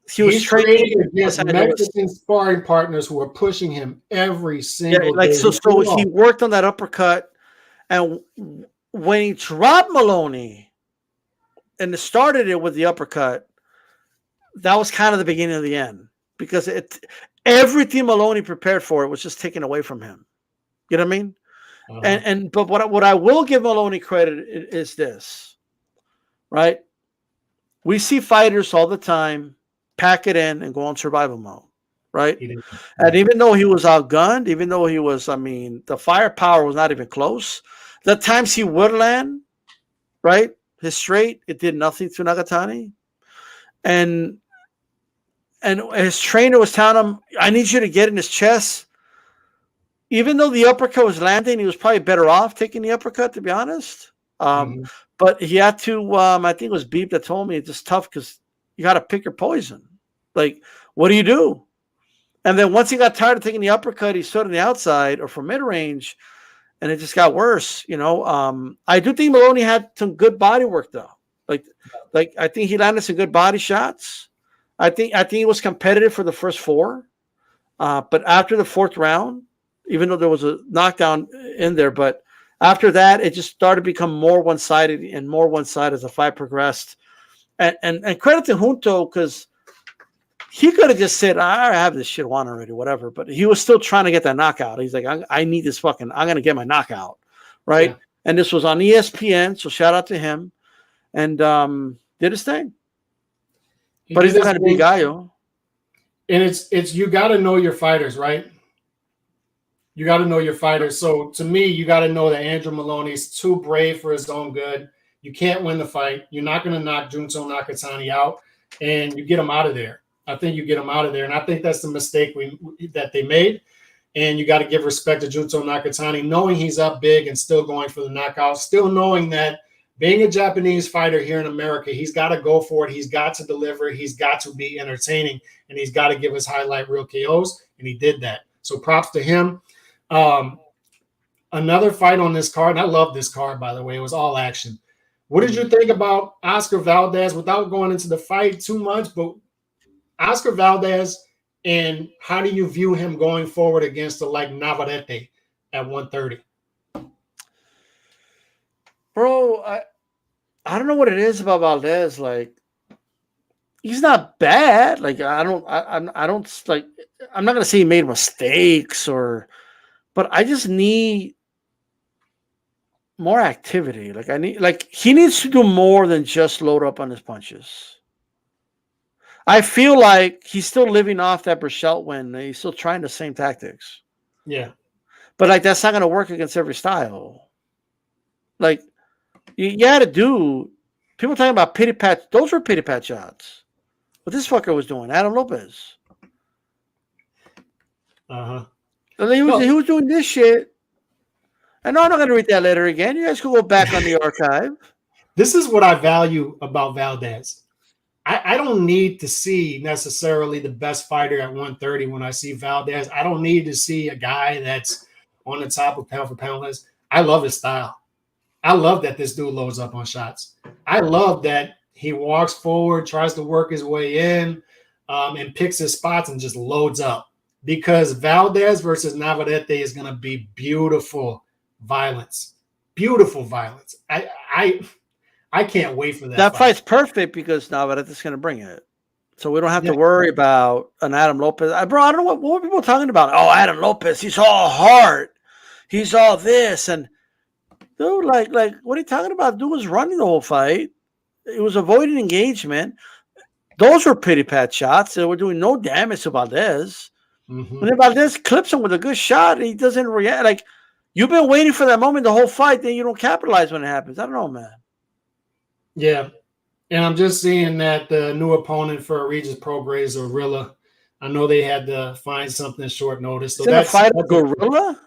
he's training against Mexican sparring partners who are pushing him every single day. So he worked on that uppercut, and when he dropped Maloney and started it with the uppercut, that was kind of the beginning of the end, because everything Maloney prepared for it was just taken away from him. You know what I mean? Uh-huh. But what I will give Maloney credit is this, right? We see fighters all the time pack it in and go on survival mode, right? And even though he was outgunned, even though he was, the firepower was not even close, the times he would land, right, his straight, it did nothing to Nakatani. And his trainer was telling him, I need you to get in his chest. Even though the uppercut was landing, he was probably better off taking the uppercut, to be honest. But he had to, I think it was Beep that told me, it's just tough because you got to pick your poison. Like, what do you do? And then once he got tired of taking the uppercut, he stood on the outside or from mid-range, and it just got worse. I do think Maloney had some good body work, though. Like I think he landed some good body shots. I think he was competitive for the first four. But after the fourth round, even though there was a knockdown in there, but after that, it just started to become more one-sided and more one-sided as the fight progressed. And credit to Junto, because he could have just said, I have this shit won already, whatever. But he was still trying to get that knockout. He's like, I need this I'm going to get my knockout, right? Yeah. And this was on ESPN, so shout out to him. And did his thing. But he's not going to be Gallo. And it's you got to know your fighters, right? You got to know your fighters. So to me, you got to know that Andrew Maloney's too brave for his own good. You can't win the fight. You're not going to knock Junto Nakatani out, and you get him out of there. I think you get him out of there, and I think that's the mistake that they made. And you got to give respect to Junto Nakatani, knowing he's up big and still going for the knockout, still knowing that being a Japanese fighter here in America, he's got to go for it. He's got to deliver. He's got to be entertaining, and he's got to give us highlight reel KOs, and he did that. So props to him. Another fight on this card, and I love this card, by the way. It was all action. What did you think about Oscar Valdez, without going into the fight too much, but Oscar Valdez, and how do you view him going forward against the like Navarrete at 130? Bro, I don't know what it is about Valdez. Like, he's not bad. Like, I'm not gonna say he made mistakes but I just need more activity. Like he needs to do more than just load up on his punches. I feel like he's still living off that Burchelt win. He's still trying the same tactics. Yeah. But like that's not going to work against every style. Like you had to do. People talking about pity pat. Those were pity pat shots. What this fucker was doing, Adam Lopez. Uh-huh. And he was doing this shit. And no, I'm not going to read that letter again. You guys can go back on the archive. This is what I value about Valdez. I don't need to see necessarily the best fighter at 130 when I see Valdez. I don't need to see a guy that's on the top of pound for pound list. I love his style. I love that this dude loads up on shots. I love that he walks forward, tries to work his way in, and picks his spots and just loads up. Because Valdez versus Navarrete is going to be beautiful violence. Beautiful violence. I can't wait for that. That fight's perfect because Navarrete's going to bring it. So we don't have to worry about an Adam Lopez. Bro, I don't know what were people talking about. Oh, Adam Lopez, he's all heart. He's all this. And dude, like, what are you talking about? Dude was running the whole fight. It was avoiding engagement. Those were pity pat shots. They were doing no damage to Valdez. Mm-hmm. And then Valdez clips him with a good shot. And he doesn't react. Like, you've been waiting for that moment the whole fight. Then you don't capitalize when it happens. I don't know, man. Yeah. And I'm just seeing that the new opponent for Regis Prograis is Zorilla. I know they had to find something short notice. So that's a fight of Gorilla?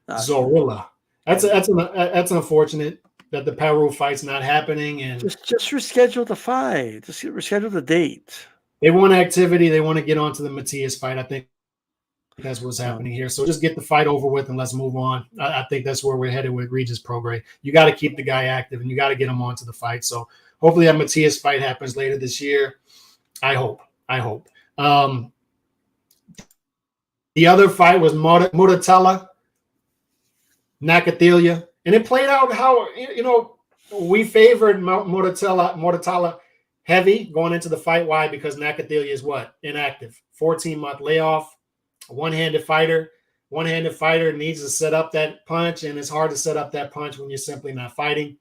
Zorilla. That's unfortunate that the Peru fight's not happening. And just reschedule the fight. Just reschedule the date. They want activity. They want to get onto the Matias fight. I think that's what's happening here. So just get the fight over with and let's move on. I think that's where we're headed with Regis Prograis. You got to keep the guy active and you got to get him onto the fight. So hopefully that Matias fight happens later this year. I hope. The other fight was Muratalla, Nakatani, and it played out how, we favored Muratalla heavy going into the fight. Why? Because Nakatani is what? Inactive. 14-month layoff. One-handed fighter needs to set up that punch, and it's hard to set up that punch when you're simply not fighting.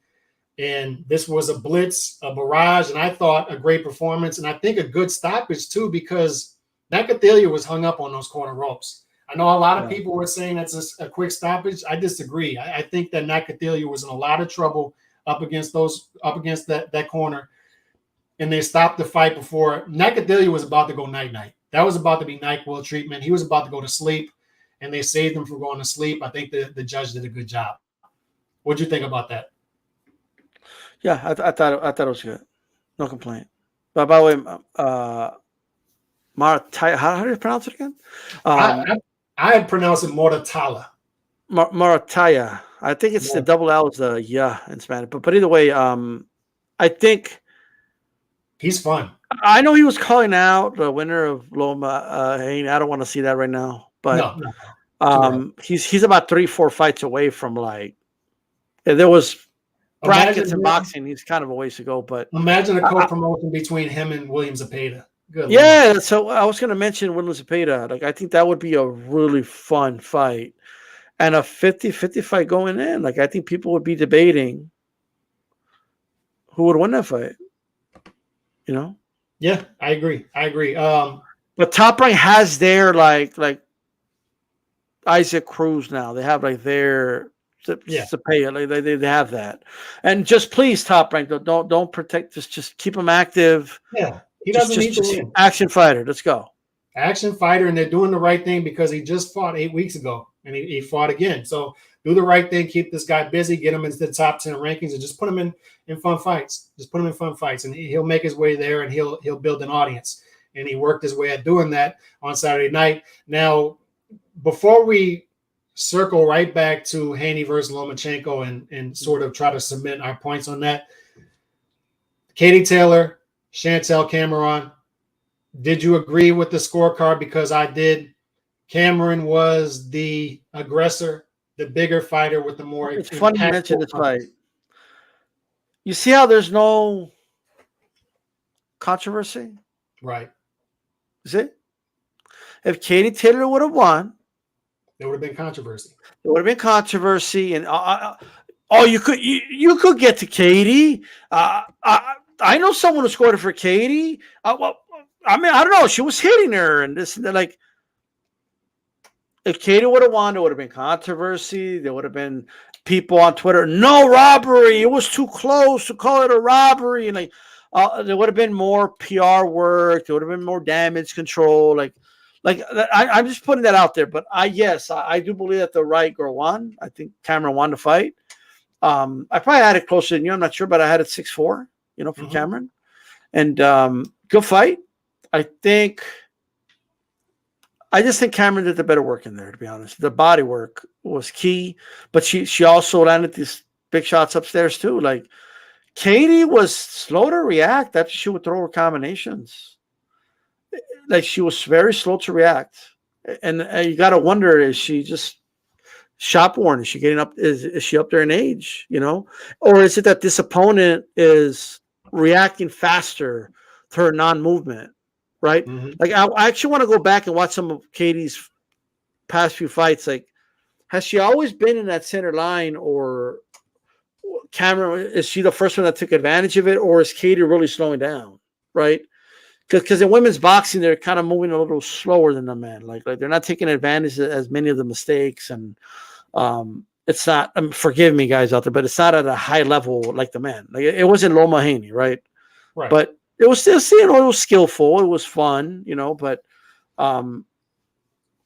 And this was a blitz, a barrage, and I thought a great performance, and I think a good stoppage too, because Nakatani was hung up on those corner ropes. I know a lot of people were saying that's a quick stoppage. I disagree. I think that Nakatani was in a lot of trouble up against that corner, and they stopped the fight before. Nakatani was about to go night-night. That was about to be NyQuil treatment. He was about to go to sleep, and they saved him from going to sleep. I think the judge did a good job. What'd you think about that? Yeah, I thought it was good. No complaint. But by the way, Marataya, how do you pronounce it again? I pronounce it Muratalla. Marataya. I think it's the double L is the in Spanish. But either way, I think he's fun. I know he was calling out the winner of Loma Haney. I don't want to see that right now. But no. He's about 3-4 fights away from there was brackets in boxing. He's kind of a ways to go. But imagine a co-promotion between him and William Zepeda. Good. Yeah, Lord. So I was going to mention William Zepeda. I think that would be a really fun fight. And a 50-50 fight going in. I think people would be debating who would win that fight. Yeah, I agree. But Top Rank has their Isaac Cruz now. They have their Zepeda. They have that. And just please, Top Rank, don't protect. Just keep them active. Yeah. He doesn't need to win. Action fighter. Let's go. Action fighter, and they're doing the right thing because he just fought 8 weeks ago, and he fought again. So do the right thing. Keep this guy busy. Get him into the top 10 rankings, and just put him in fun fights. Just put him in fun fights, and he'll make his way there, and he'll build an audience. And he worked his way at doing that on Saturday night. Now, before we circle right back to Haney versus Lomachenko and sort of try to cement our points on that, Katie Taylor, Chantel Cameron, did you agree with the scorecard? Because I did. Cameron was the aggressor, the bigger fighter with the more. It's funny you mentioned this fight. You see how there's no controversy? Right. See? If Katie Taylor would have won, there would have been controversy. There would have been controversy. And Oh, you could get to Katie. I know someone who scored it for Katie. Well, I mean, I don't know. She was hitting her and this and that. Like, if Katie would have won, there would have been controversy. There would have been people on Twitter, no robbery. It was too close to call it a robbery. And like, there would have been more PR work. There would have been more damage control. I'm just putting that out there. But I do believe that the right girl won. I think Cameron won the fight. I probably had it closer than you. I'm not sure, but I had it 6-4, for Cameron. And good fight. I just think Cameron did the better work in there, to be honest. The body work was key, but she also landed these big shots upstairs too. Like, Katie was slow to react after she would throw her combinations. Like, she was very slow to react. And you got to wonder, is she just shop worn? Is she getting up? Is she up there in age, Or is it that this opponent is reacting faster to her non-movement? Right? Mm-hmm. Like, I actually want to go back and watch some of Katie's past few fights. Like, has she always been in that center line, or Cameron, is she the first one that took advantage of it, or is Katie really slowing down? Right? Because in women's boxing, they're kind of moving a little slower than the men. Like they're not taking advantage of as many of the mistakes, and it's not. Forgive me, guys out there, but it's not at a high level like the men. Like, it wasn't Loma Haney, right? Right. But it was still, it was skillful. It was fun, But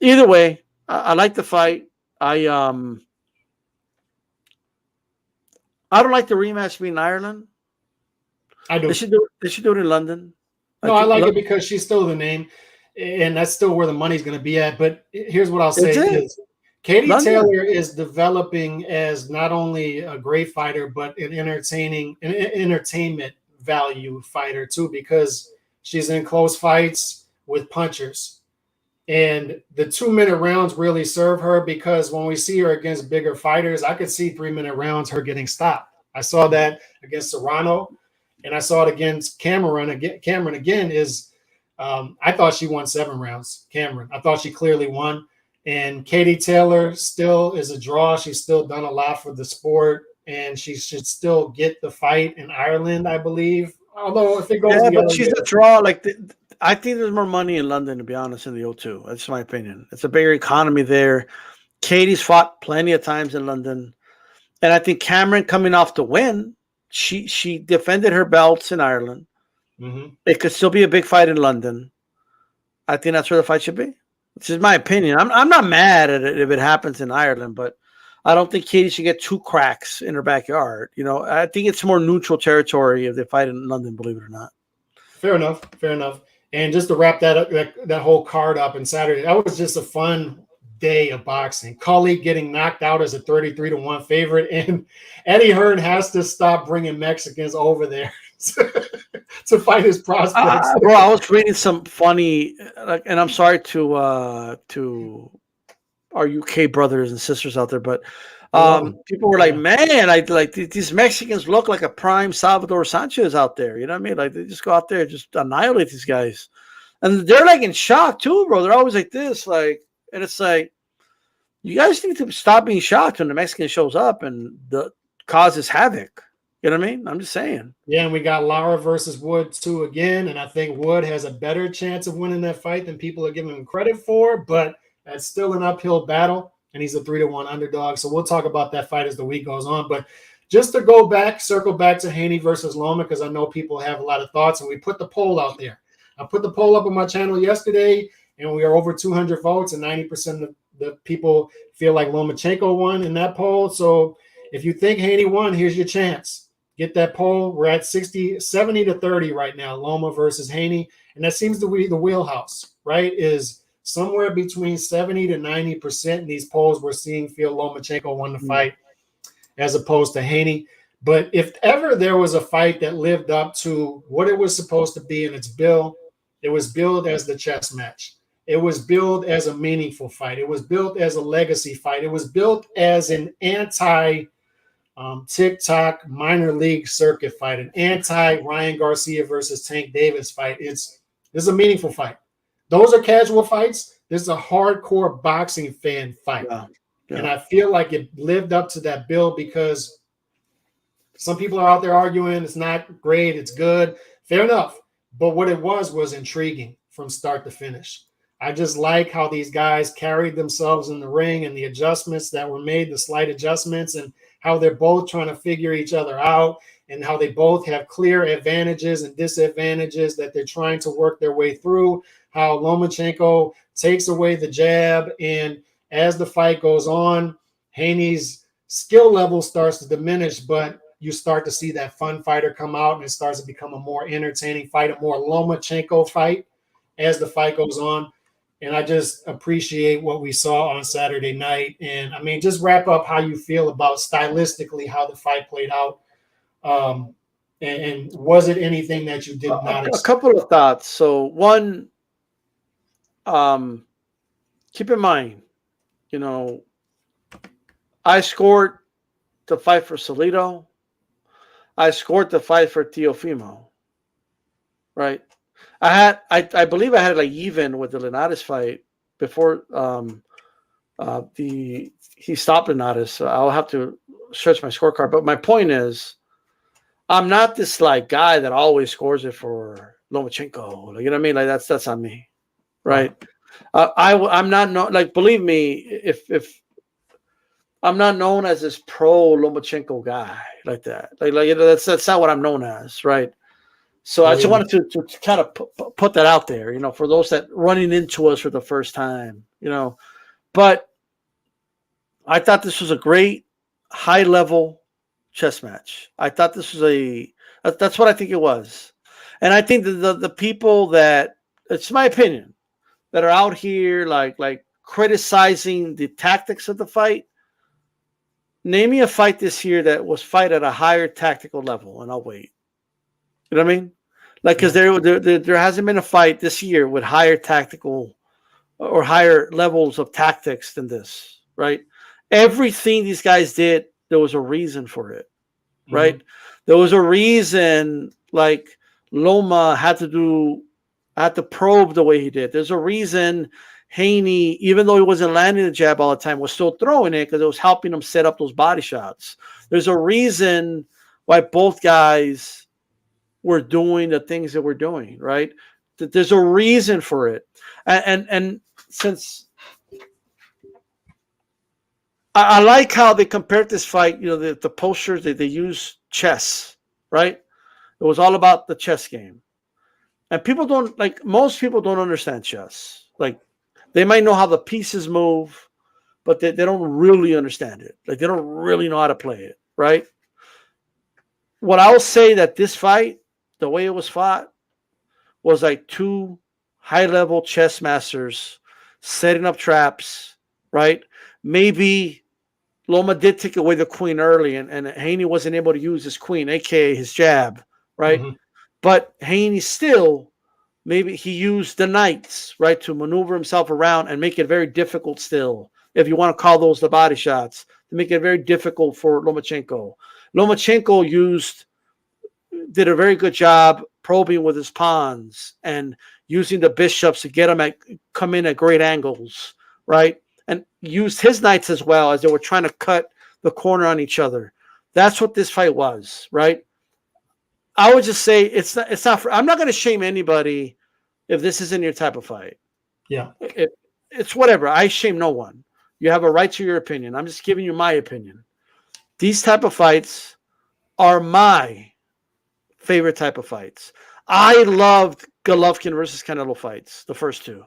either way, I like the fight. I don't like the rematch being in Ireland. I do. They should do it in London. No, I like it because she's still the name, and that's still where the money's going to be at. But here's what I'll say: is Katie Taylor is developing as not only a great fighter, but an entertainment value fighter too, because she's in close fights with punchers, and the 2-minute rounds really serve her, because when we see her against bigger fighters, I could see 3-minute rounds her getting stopped. I saw that against Serrano, and I saw it against Cameron again. I thought she won 7 rounds. I thought she clearly won. And Katie Taylor still is a draw. She's still done a lot for the sport, and she should still get the fight in Ireland, I believe. Although if it goes, but she's a draw. Like, I think there's more money in London, to be honest, in the O2. That's my opinion. It's a bigger economy there. Katie's fought plenty of times in London, and I think Cameron, coming off the win, she defended her belts in Ireland. Mm-hmm. It could still be a big fight in London. I think that's where the fight should be. This is my opinion. I'm not mad at it if it happens in Ireland, but I don't think Katie should get 2 cracks in her backyard. I think it's more neutral territory if they fight in London, believe it or not. Fair enough. And just to wrap that whole card up on Saturday, that was just a fun day of boxing. Cully getting knocked out as a 33-1 favorite, and Eddie Hearn has to stop bringing Mexicans over there to fight his prospects. Bro, I was reading some funny, and I'm sorry to our UK brothers and sisters out there, but people were like, man, these Mexicans look like a prime Salvador Sanchez out there. You know what I mean? Like, they just go out there and just annihilate these guys. And they're like in shock too, bro. They're always like this, and it's like, you guys need to stop being shocked when the Mexican shows up and causes havoc. You know what I mean? I'm just saying. Yeah, and we got Lara versus Wood too again, and I think Wood has a better chance of winning that fight than people are giving him credit for, but that's still an uphill battle, and he's a 3-1 underdog. So we'll talk about that fight as the week goes on. But just to circle back to Haney versus Loma, because I know people have a lot of thoughts, and we put the poll out there. I put the poll up on my channel yesterday, and we are over 200 votes, and 90% of the people feel like Lomachenko won in that poll. So if you think Haney won, here's your chance. Get that poll. We're at 70-30 right now, Loma versus Haney. And that seems to be the wheelhouse, right? Is somewhere between 70 to 90% in these polls we're seeing feel Lomachenko won the fight as opposed to Haney. But if ever there was a fight that lived up to what it was supposed to be in its bill, it was billed as the chess match. It was billed as a meaningful fight. It was built as a legacy fight. It was built as an TikTok minor league circuit fight, an anti-Ryan Garcia versus Tank Davis fight. This is a meaningful fight. Those are casual fights. This is a hardcore boxing fan fight. Yeah. And I feel like it lived up to that bill because Some people are out there arguing it's not great, it's good. Fair enough. But what it was intriguing from start to finish. I just like how these guys carried themselves in the ring and the adjustments that were made, the slight adjustments, and how they're both trying to figure each other out and how they both have clear advantages and disadvantages that they're trying to work their way through. How Lomachenko takes away the jab, and as the fight goes on, Haney's skill level starts to diminish, but you start to see that fun fighter come out, and it starts to become a more entertaining fight, a more Lomachenko fight as the fight goes on. And I just appreciate what we saw on Saturday night. And I mean, just wrap up how you feel about stylistically how the fight played out. And was it anything that you did not expect? A couple of thoughts. So one, keep in mind, you know, I scored the fight for Salido. I scored the fight for Teofimo. Right. I believe I had like even with the Linares fight before he stopped Linares. So I'll have to search my scorecard. But my point is, I'm not this like guy that always scores it for Lomachenko. Like, you know what I mean? Like that's on me, right? I'm not like, believe me, if I'm not known as this pro Lomachenko guy like that. Like you know, that's not what I'm known as, right? So I just wanted to kind of put that out there, you know, for those that running into us for the first time, you know. But I thought this was a great high level chess match. I thought this was that's what I think it was. And I think the people that, it's my opinion, that are out here like criticizing the tactics of the fight, name me a fight this year that was fight at a higher tactical level, and I'll wait. You know what I mean? Like, because there hasn't been a fight this year with higher tactical or higher levels of tactics than this, right? Everything these guys did, there was a reason for it, right? Mm-hmm. There was a reason, like Loma had to probe the way he did. There's a reason Haney, even though he wasn't landing the jab all the time, was still throwing it because it was helping him set up those body shots. There's a reason why both guys were doing the things that we're doing, right? That there's a reason for it. And since I like how they compared this fight, you know, the posters, they use chess, right? It was all about the chess game. And people don't, like, most people don't understand chess. Like, they might know how the pieces move, but they don't really understand it. Like, they don't really know how to play it, right? What I'll say that this fight, the way it was fought, was like two high-level chess masters setting up traps, right? Maybe Loma did take away the queen early, and Haney wasn't able to use his queen, a.k.a. his jab, right? Mm-hmm. But Haney still, maybe he used the knights, right, to maneuver himself around and make it very difficult still, if you want to call those the body shots, to make it very difficult for Lomachenko. Lomachenko did a very good job probing with his pawns and using the bishops to get them come in at great angles, right? And used his knights as well as they were trying to cut the corner on each other. That's what this fight was, right? I would just say it's not I'm not going to shame anybody if this isn't your type of fight. Yeah. It's whatever. I shame no one. You have a right to your opinion. I'm just giving you my opinion. These type of fights are my favorite type of fights. I loved Golovkin versus Canelo fights, the first two.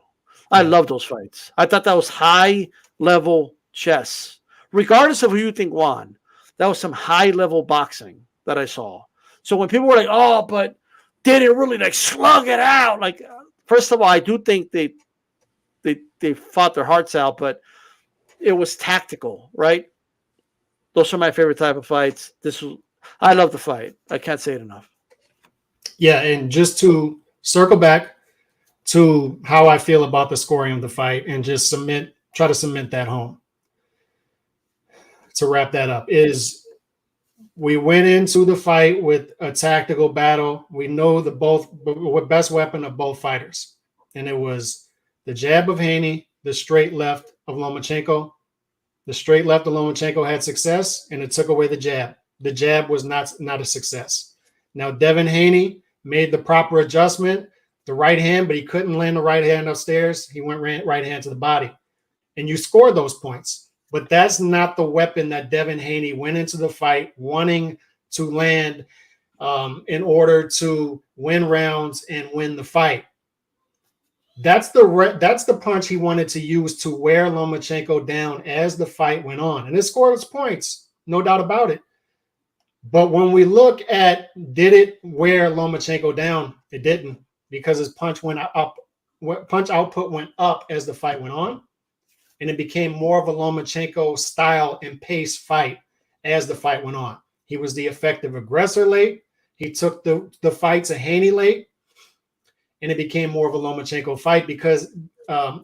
I love those fights. I thought that was high-level chess. Regardless of who you think won, that was some high-level boxing that I saw. So when people were like, oh, but did it really like slug it out? Like, first of all, I do think they fought their hearts out, but it was tactical, right? Those are my favorite type of fights. I love the fight. I can't say it enough. Yeah, and just to circle back to how I feel about the scoring of the fight and just try to cement that home. To wrap that up, is we went into the fight with a tactical battle. We know the best weapon of both fighters, and it was the jab of Haney, the straight left of Lomachenko. The straight left of Lomachenko had success, and it took away the jab. the jab was not a success. Now, Devin Haney made the proper adjustment, the right hand, but he couldn't land the right hand upstairs. He went right hand to the body, and you scored those points. But that's not the weapon that Devin Haney went into the fight wanting to land in order to win rounds and win the fight. That's the punch he wanted to use to wear Lomachenko down as the fight went on. And it scored its points, no doubt about it. But when we look at did it wear Lomachenko down, it didn't, because his punch output went up as the fight went on. And it became more of a Lomachenko style and pace fight as the fight went on. He was the effective aggressor late. He took the fight to Haney late. And it became more of a Lomachenko fight because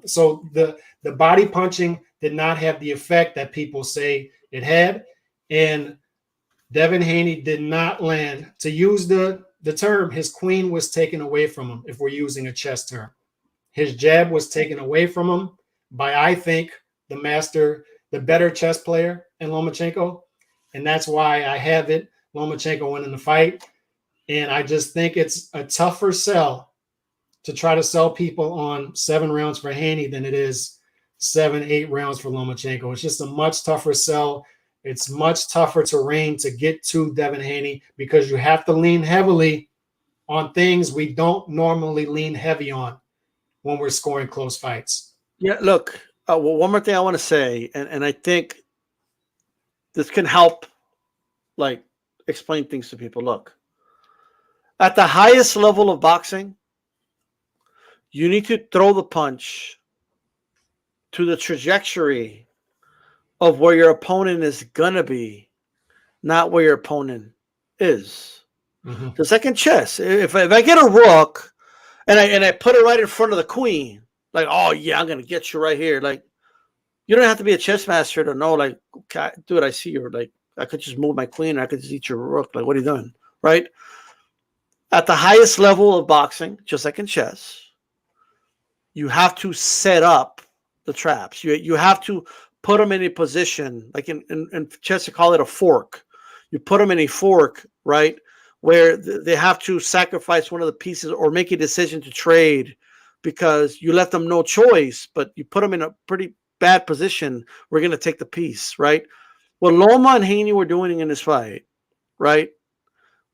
so the body punching did not have the effect that people say it had. And Devin Haney did not land. To use the term, his queen was taken away from him, if we're using a chess term. His jab was taken away from him by, I think, the better chess player in Lomachenko. And that's why I have it, Lomachenko winning the fight. And I just think it's a tougher sell to try to sell people on 7 rounds for Haney than it is 7-8 rounds for Lomachenko. It's just a much tougher sell. It's much tougher terrain to get to Devin Haney because you have to lean heavily on things we don't normally lean heavy on when we're scoring close fights. Yeah, look, well, one more thing I want to say, and I think this can help, like, explain things to people. Look, at the highest level of boxing, you need to throw the punch to the trajectory of where your opponent is going to be, not where your opponent is. Mm-hmm. The second chess, if I get a rook and I put it right in front of the queen, like, oh, yeah, I'm going to get you right here. Like, you don't have to be a chess master to know, like, okay, dude, I see you. Like, I could just move my queen. Or I could just eat your rook. Like, what are you doing? Right? At the highest level of boxing, just like in chess, you have to set up the traps. You have to put them in a position, like in chess, you call it a fork. You put them in a fork, right, where they have to sacrifice one of the pieces or make a decision to trade because you let them no choice, but you put them in a pretty bad position. We're going to take the piece, right? What Loma and Haney were doing in this fight, right,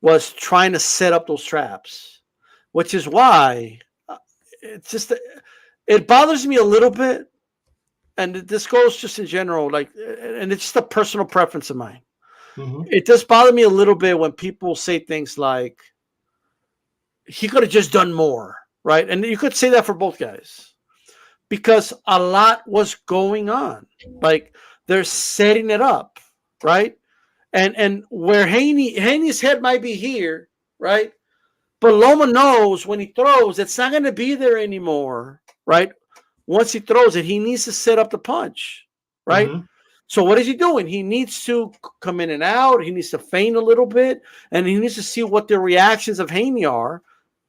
was trying to set up those traps, which is why it's just it bothers me a little bit, and this goes just in general, like, and it's just a personal preference of mine. Mm-hmm. It does bother me a little bit when people say things like, he could have just done more, right? And you could say that for both guys because a lot was going on. Like, they're setting it up, right? And where Haney's head might be here, right? But Loma knows when he throws, it's not going to be there anymore, right? Once he throws it, he needs to set up the punch, right? Mm-hmm. So what is he doing? He needs to come in and out. He needs to feint a little bit, and he needs to see what the reactions of Haney are.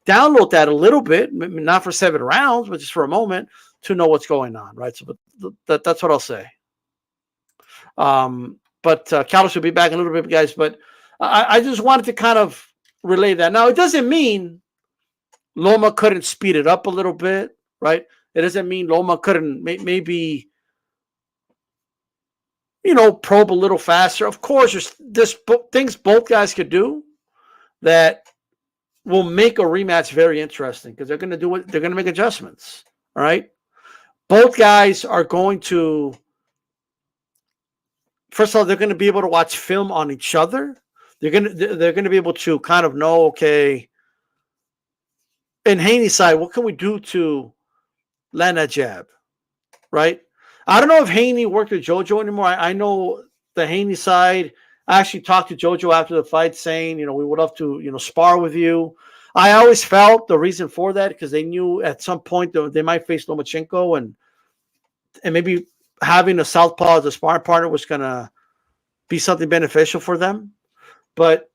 Download that a little bit, not for 7 rounds, but just for a moment to know what's going on, right? So that's what I'll say. But Callis will be back in a little bit, guys. But I just wanted to kind of relay that. Now, it doesn't mean Loma couldn't speed it up a little bit, right? It doesn't mean Loma couldn't maybe, probe a little faster. Of course, there's things both guys could do that will make a rematch very interesting because they're going to do it. They're going to make adjustments. All right. Both guys are going to, first of all, they're going to be able to watch film on each other. They're going to be able to kind of know, okay, in Haney's side, what can we do to land that jab, right? I don't know if Haney worked with JoJo anymore. I know the Haney side. I actually talked to JoJo after the fight saying, we would love to, spar with you. I always felt the reason for that because they knew at some point they might face Lomachenko and maybe having a southpaw as a sparring partner was going to be something beneficial for them. But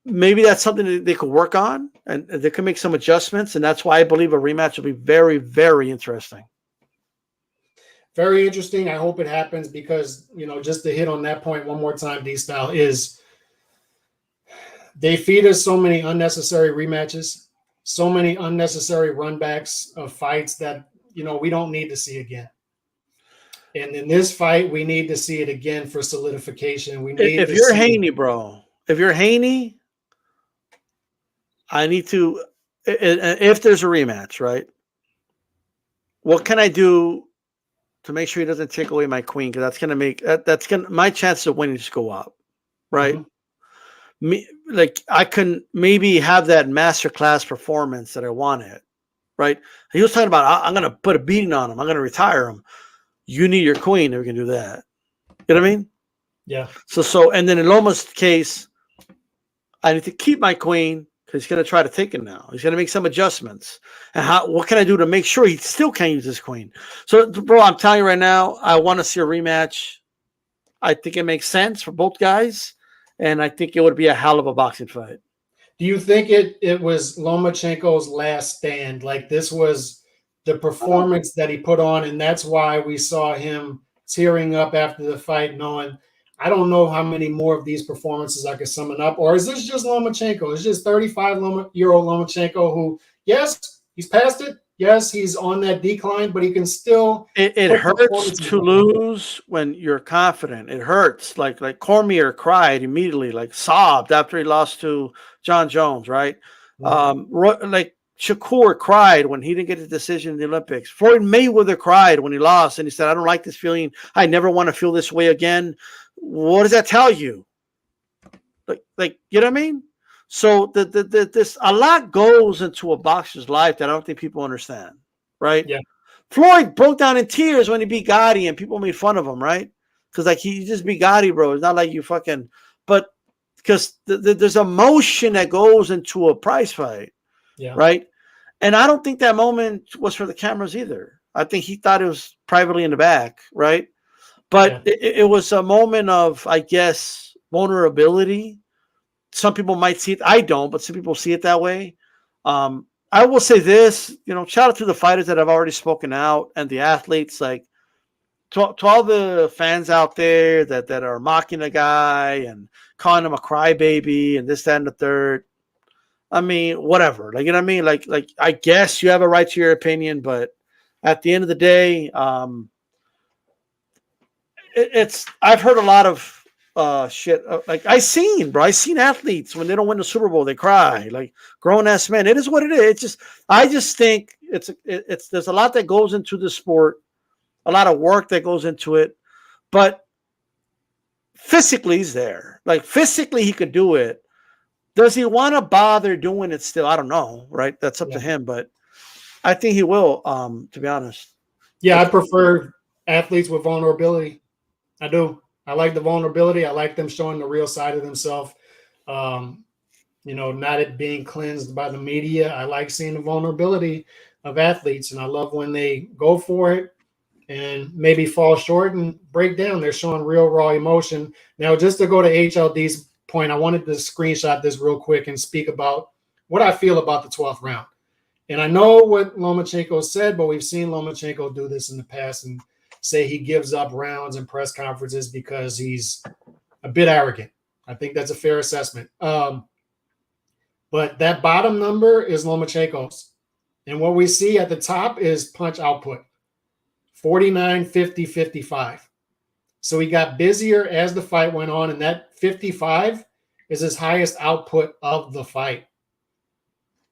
maybe that's something that they could work on and they can make some adjustments. And that's why I believe a rematch will be very, very interesting. Very interesting. I hope it happens because, just to hit on that point one more time, D-Style, is They feed us so many unnecessary rematches, so many unnecessary runbacks of fights that we don't need to see again. And in this fight, we need to see it again for solidification. We need If to you're see. Haney, bro, if you're Haney, I need to. If there's a rematch, right? What can I do to make sure he doesn't take away my queen? Because that's gonna make that's gonna my chances of winning just go up, right? Me, like I can maybe have that masterclass performance that I wanted, right? He was talking about I'm gonna put a beating on him. I'm gonna retire him. You need your queen, and we can do that. You know what I mean? Yeah. So and then in Loma's case, I need to keep my queen because he's going to try to take it now. He's going to make some adjustments. And what can I do to make sure he still can't use his queen? So, bro, I'm telling you right now, I want to see a rematch. I think it makes sense for both guys, and I think it would be a hell of a boxing fight. Do you think it was Lomachenko's last stand? Like this was the performance that he put on, and that's why we saw him tearing up after the fight, knowing I don't know how many more of these performances I could summon up, or is this just Lomachenko? It's just 35-year-old Lomachenko who, yes, he's past it. Yes, he's on that decline, but he can still. It hurts to lose when you're confident. It hurts. Like Cormier cried immediately, like sobbed after he lost to John Jones, right? Like Shakur cried when he didn't get the decision in the Olympics. Floyd Mayweather cried when he lost, and he said, "I don't like this feeling. I never want to feel this way again." What does that tell you? Like you know what I mean? So this a lot goes into a boxer's life that I don't think people understand, right? Yeah. Floyd broke down in tears when he beat Gotti, and people made fun of him, right? Because like he just beat Gotti, bro. It's not like you fucking, but because there's emotion that goes into a prize fight, right? And I don't think that moment was for the cameras either. I think he thought it was privately in the back, right? But it was a moment of, I guess, vulnerability. Some people might see it. I don't, but some people see it that way. I will say this, shout out to the fighters that have already spoken out and the athletes, like to all the fans out there that are mocking the guy and calling him a crybaby and this, that, and the third. I mean, whatever. Like, you know what I mean? Like I guess you have a right to your opinion, but at the end of the day, I've heard a lot of shit. Like I seen athletes when they don't win the Super Bowl, they cry like grown ass men. It is what it is. I just think there's a lot that goes into the sport, a lot of work that goes into it, but physically he's there. Like physically he could do it. Does he want to bother doing it still? I don't know. Right. That's up to him, but I think he will, to be honest. Yeah. I prefer athletes with vulnerability. I do. I like the vulnerability. I like them showing the real side of themselves. Not it being cleansed by the media. I like seeing the vulnerability of athletes, and I love when they go for it and maybe fall short and break down. They're showing real raw emotion. Now, just to go to HLD's point, I wanted to screenshot this real quick and speak about what I feel about the 12th round. And I know what Lomachenko said, but we've seen Lomachenko do this in the past and say he gives up rounds and press conferences because he's a bit arrogant. I think that's a fair assessment. But that bottom number is Lomachenko's. And what we see at the top is punch output, 49, 50, 55. So he got busier as the fight went on, and that 55 is his highest output of the fight.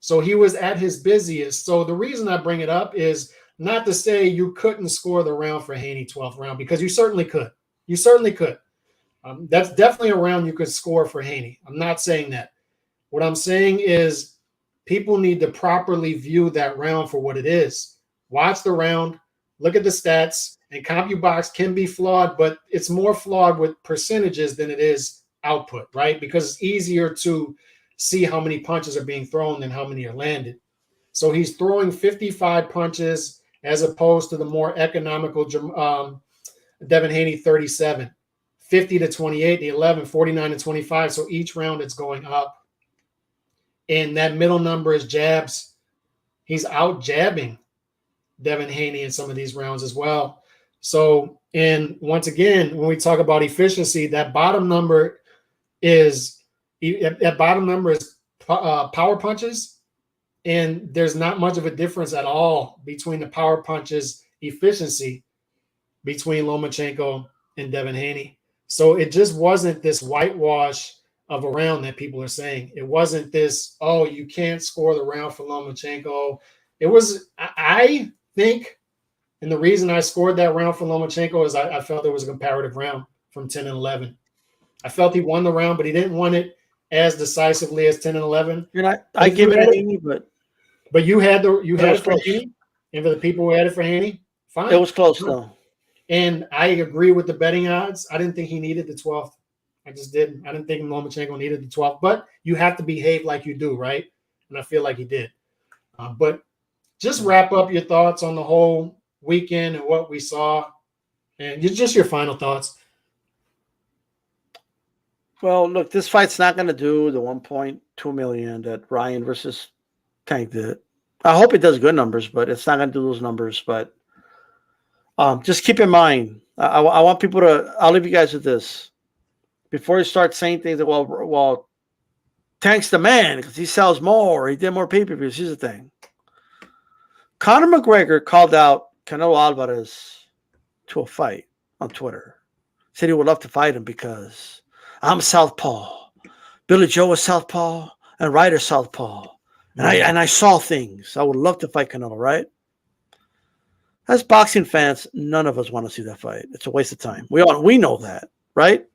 So he was at his busiest. So the reason I bring it up is not to say you couldn't score the round for Haney 12th round, because you certainly could. You certainly could. That's definitely a round you could score for Haney. I'm not saying that. What I'm saying is people need to properly view that round for what it is. Watch the round, look at the stats, and CompuBox can be flawed, but it's more flawed with percentages than it is output, right? Because it's easier to see how many punches are being thrown than how many are landed. So he's throwing 55 punches as opposed to the more economical Devin Haney 37, 50 to 28, the 11, 49 to 25. So each round it's going up. And that middle number is jabs. He's out jabbing Devin Haney in some of these rounds as well. So, and once again, when we talk about efficiency, that bottom number is That bottom number is power punches, and there's not much of a difference at all between the power punches efficiency between Lomachenko and Devin Haney. So it just wasn't this whitewash of a round that people are saying. It wasn't this, oh, you can't score the round for Lomachenko. It was, I think, and the reason I scored that round for Lomachenko is I felt it was a comparative round from 10 and 11. I felt he won the round, but he didn't win it as decisively as 10 and 11. You're not, I give it to Haney, but you had it for Haney, and for the people who had it for Haney, fine. It was close though. And I agree with the betting odds. I didn't think he needed the 12th. I just didn't. I didn't think Lomachenko needed the 12th. But you have to behave like you do, right? And I feel like he did. But just wrap up your thoughts on the whole weekend and what we saw, and just your final thoughts. Well, look, this fight's not going to do the 1.2 million that Ryan versus Tank did. I hope it does good numbers, but it's not going to do those numbers. But just keep in mind, I want people to, I'll leave you guys with this. Before you start saying things that, well, Tank's the man because he sells more, he did more pay-per-views. Here's the thing. Conor McGregor called out Canelo Alvarez to a fight on Twitter. Said he would love to fight him because I'm southpaw. Billy Joe is southpaw and Ryder's southpaw. And I saw things. I would love to fight Canelo, right? As boxing fans, none of us want to see that fight. It's a waste of time. We know that, right?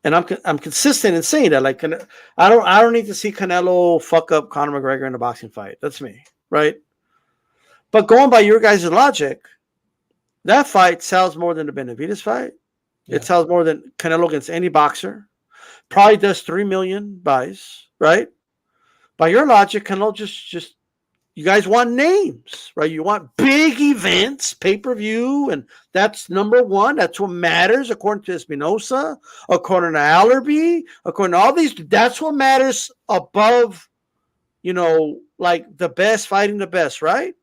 And I'm consistent in saying that. Like, I don't need to see Canelo fuck up Conor McGregor in a boxing fight. That's me, right? But going by your guys' logic, that fight sells more than the Benavidez fight. Yeah. It sells more than Canelo against any boxer. Probably does 3 million buys, right? By your logic, Canelo just you guys want names, right? You want big events, pay-per-view, and that's number one. That's what matters, according to Espinosa, according to Allerby, according to all these. That's what matters above, like the best fighting the best, right?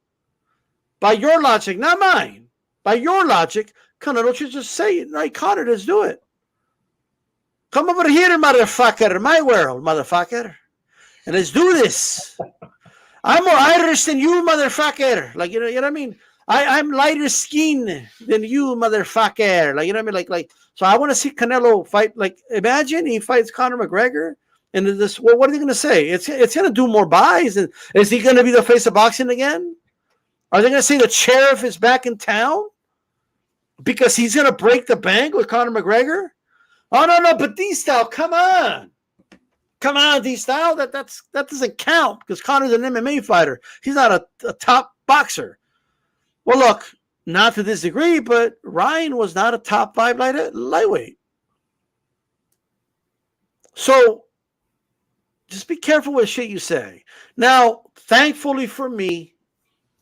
By your logic, not mine. By your logic, Canelo should just say it. Like, Conor, let's do it. Come over here, motherfucker, my world, motherfucker, and let's do this. I'm more Irish than you, motherfucker. Like, you know what I mean? I'm lighter skin than you, motherfucker. Like, you know what I mean? Like, so I want to see Canelo fight. Like, imagine he fights Conor McGregor, and this. Well, what are they going to say? It's going to do more buys. And is he going to be the face of boxing again? Are they going to say the sheriff is back in town because he's going to break the bank with Conor McGregor? Oh no, but D-Style, come on. Come on, D-Style. That doesn't count because Conor's an MMA fighter. He's not a top boxer. Well, look, not to this degree, but Ryan was not a top 5 lightweight. So just be careful with shit you say. Now, thankfully for me,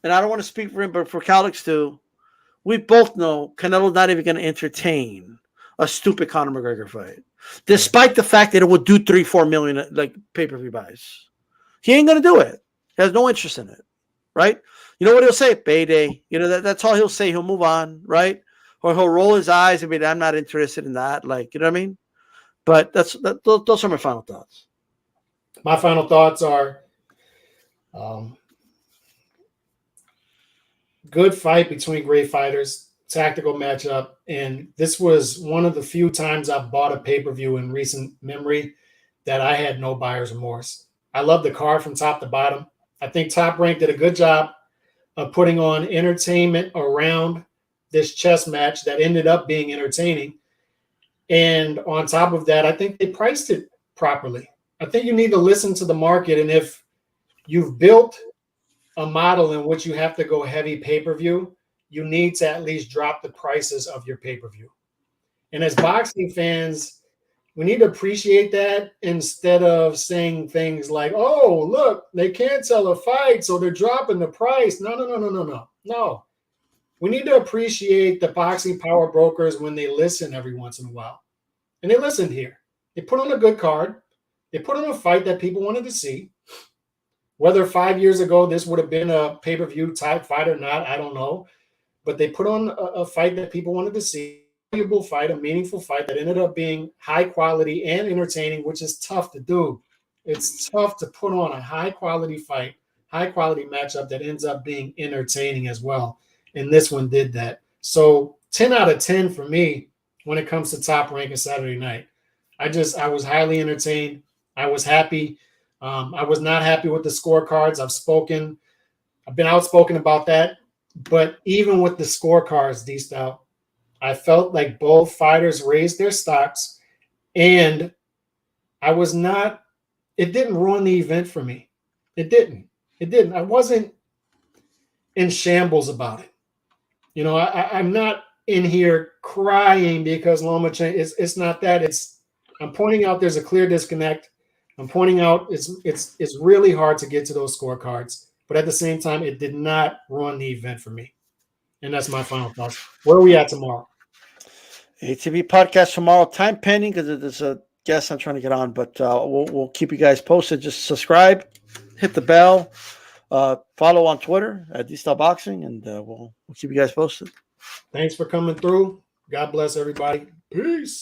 and I don't want to speak for him, but for Calix too, we both know Canelo's not even going to entertain a stupid Conor McGregor fight, despite the fact that it would do 3-4 million like pay-per-view buys. He ain't gonna do it. He has no interest in it, right? You know what he'll say? Payday. That's all he'll say. He'll move on, right? Or he'll roll his eyes and be, I'm not interested in that. Like, you know what I mean? But those are my final thoughts. My final thoughts are good fight between great fighters. Tactical matchup, and this was one of the few times I've bought a pay-per-view in recent memory that I had no buyer's remorse. I love the card from top to bottom. I think Top Rank did a good job of putting on entertainment around this chess match that ended up being entertaining. And on top of that, I think they priced it properly. I think you need to listen to the market, and if you've built a model in which you have to go heavy pay-per-view, you need to at least drop the prices of your pay-per-view. And as boxing fans, we need to appreciate that instead of saying things like, oh, look, they can't sell a fight, so they're dropping the price. No. We need to appreciate the boxing power brokers when they listen every once in a while. And they listened here. They put on a good card. They put on a fight that people wanted to see. Whether 5 years ago this would have been a pay-per-view type fight or not, I don't know. But they put on a fight that people wanted to see. valuable fight, a meaningful fight that ended up being high quality and entertaining, which is tough to do. It's tough to put on a high quality fight, high quality matchup that ends up being entertaining as well. And this one did that. So 10 out of 10 for me when it comes to Top Rank and Saturday night. I was highly entertained. I was happy. I was not happy with the scorecards. I've been outspoken about that. But even with the scorecards, D-Style, I felt like both fighters raised their stocks, and it didn't ruin the event for me. It didn't. I wasn't in shambles about it. You know, I'm not in here crying because Lomachenko, it's not that. I'm pointing out there's a clear disconnect. I'm pointing out it's really hard to get to those scorecards, but at the same time, it did not ruin the event for me. And that's my final thoughts. Where are we at tomorrow? HCP podcast tomorrow, time pending because there's a guest I'm trying to get on, but we'll keep you guys posted. Just subscribe, hit the bell, follow on Twitter at D-Style Boxing, and we'll keep you guys posted. Thanks for coming through. God bless everybody. Peace.